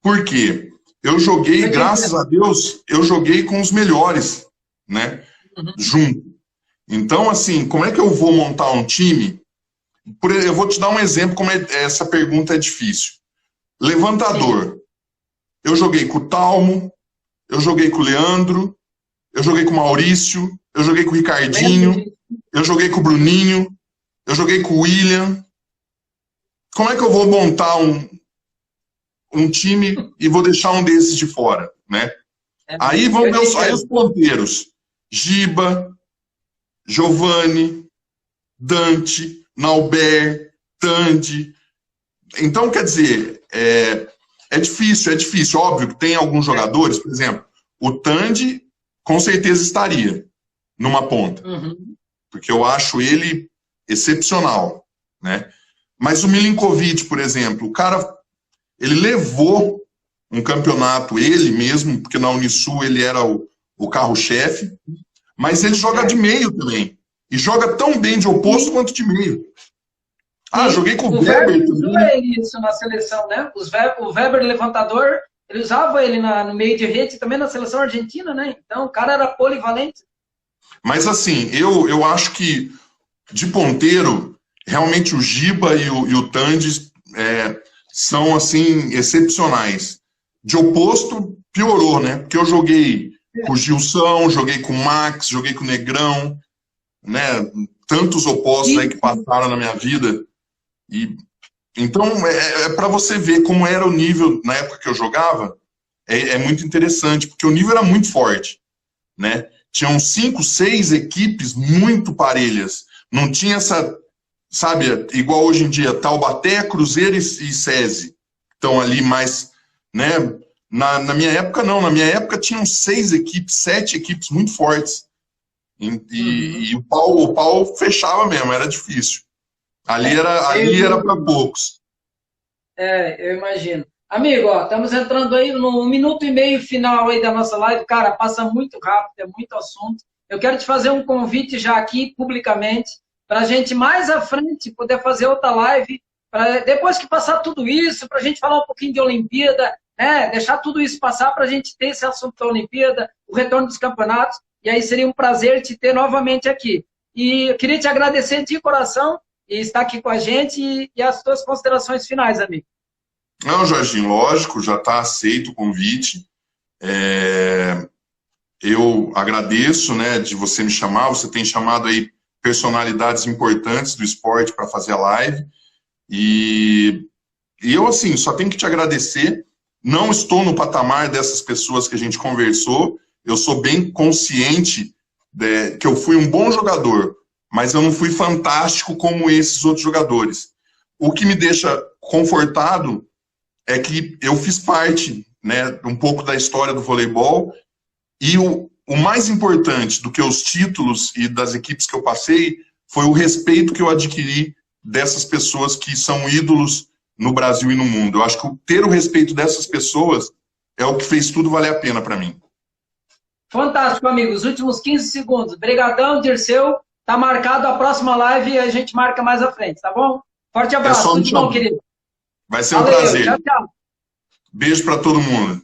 Por quê? Eu joguei, graças a Deus, eu joguei com os melhores, né? Junto. Então, assim, como é que eu vou montar um time? Eu vou te dar um exemplo como essa pergunta é difícil. Levantador. Eu joguei com o Talmo, eu joguei com o Leandro, eu joguei com o Maurício, eu joguei com o Ricardinho, eu joguei com o Bruninho, eu joguei com o William. Como é que eu vou montar um time e vou deixar um desses de fora, né? Aí vamos ver aí os ponteiros. Giba, Giovanni, Dante, Nauber, Tandy. Então, quer dizer, é difícil. Óbvio que tem alguns jogadores, por exemplo, o Tandy com certeza estaria numa ponta. Porque eu acho ele excepcional, né? Mas o Milinkovic, por exemplo, o cara, ele levou um campeonato, ele mesmo, porque na Unisul ele era o carro-chefe, mas ele joga de meio também. E joga tão bem de oposto quanto de meio. Joguei com o Weber também. Isso na seleção, né? O Weber, levantador, ele usava ele no meio de rede também na seleção argentina, né? Então o cara era polivalente. Mas assim, eu acho que de ponteiro, realmente o Giba e o Tandy são assim excepcionais. De oposto, piorou, né? Porque eu joguei com o Gilson, joguei com o Max, joguei com o Negrão, né? Tantos opostos aí que passaram na minha vida. Então, para você ver como era o nível na época que eu jogava, é muito interessante, porque o nível era muito forte, né? Tinham 5, 6 equipes muito parelhas. Não tinha essa, sabe, igual hoje em dia, Taubaté, Cruzeiro e SESI. Estão ali mais, né? Na minha época, não. Na minha época tinham 6 equipes, 7 equipes muito fortes. E o pau fechava mesmo, era difícil. Ali era para poucos. Eu imagino. Amigo, estamos entrando aí no 1 minuto e meio final aí da nossa live. Cara, passa muito rápido, é muito assunto. Eu quero te fazer um convite já aqui, publicamente, para a gente mais à frente poder fazer outra live, depois que passar tudo isso, para a gente falar um pouquinho de Olimpíada, né? Deixar tudo isso passar para a gente ter esse assunto da Olimpíada, o retorno dos campeonatos, e aí seria um prazer te ter novamente aqui. E eu queria te agradecer de coração e estar aqui com a gente e as tuas considerações finais, amigo. Não, Jorginho, lógico, já está aceito o convite. Eu agradeço, né, de você me chamar. Você tem chamado aí personalidades importantes do esporte para fazer a live. E eu, assim, só tenho que te agradecer. Não estou no patamar dessas pessoas que a gente conversou. Eu sou bem consciente que eu fui um bom jogador, mas eu não fui fantástico como esses outros jogadores. O que me deixa confortado é que eu fiz parte, né, um pouco da história do voleibol, e o mais importante do que os títulos e das equipes que eu passei foi o respeito que eu adquiri dessas pessoas que são ídolos no Brasil e no mundo. Eu acho que ter o respeito dessas pessoas é o que fez tudo valer a pena para mim. Fantástico, amigo. Os últimos 15 segundos. Obrigadão, Dirceu. Tá marcado a próxima live e a gente marca mais à frente, tá bom? Forte abraço. Tudo bom, querido? Vai ser um prazer. Tchau, tchau. Beijo para todo mundo.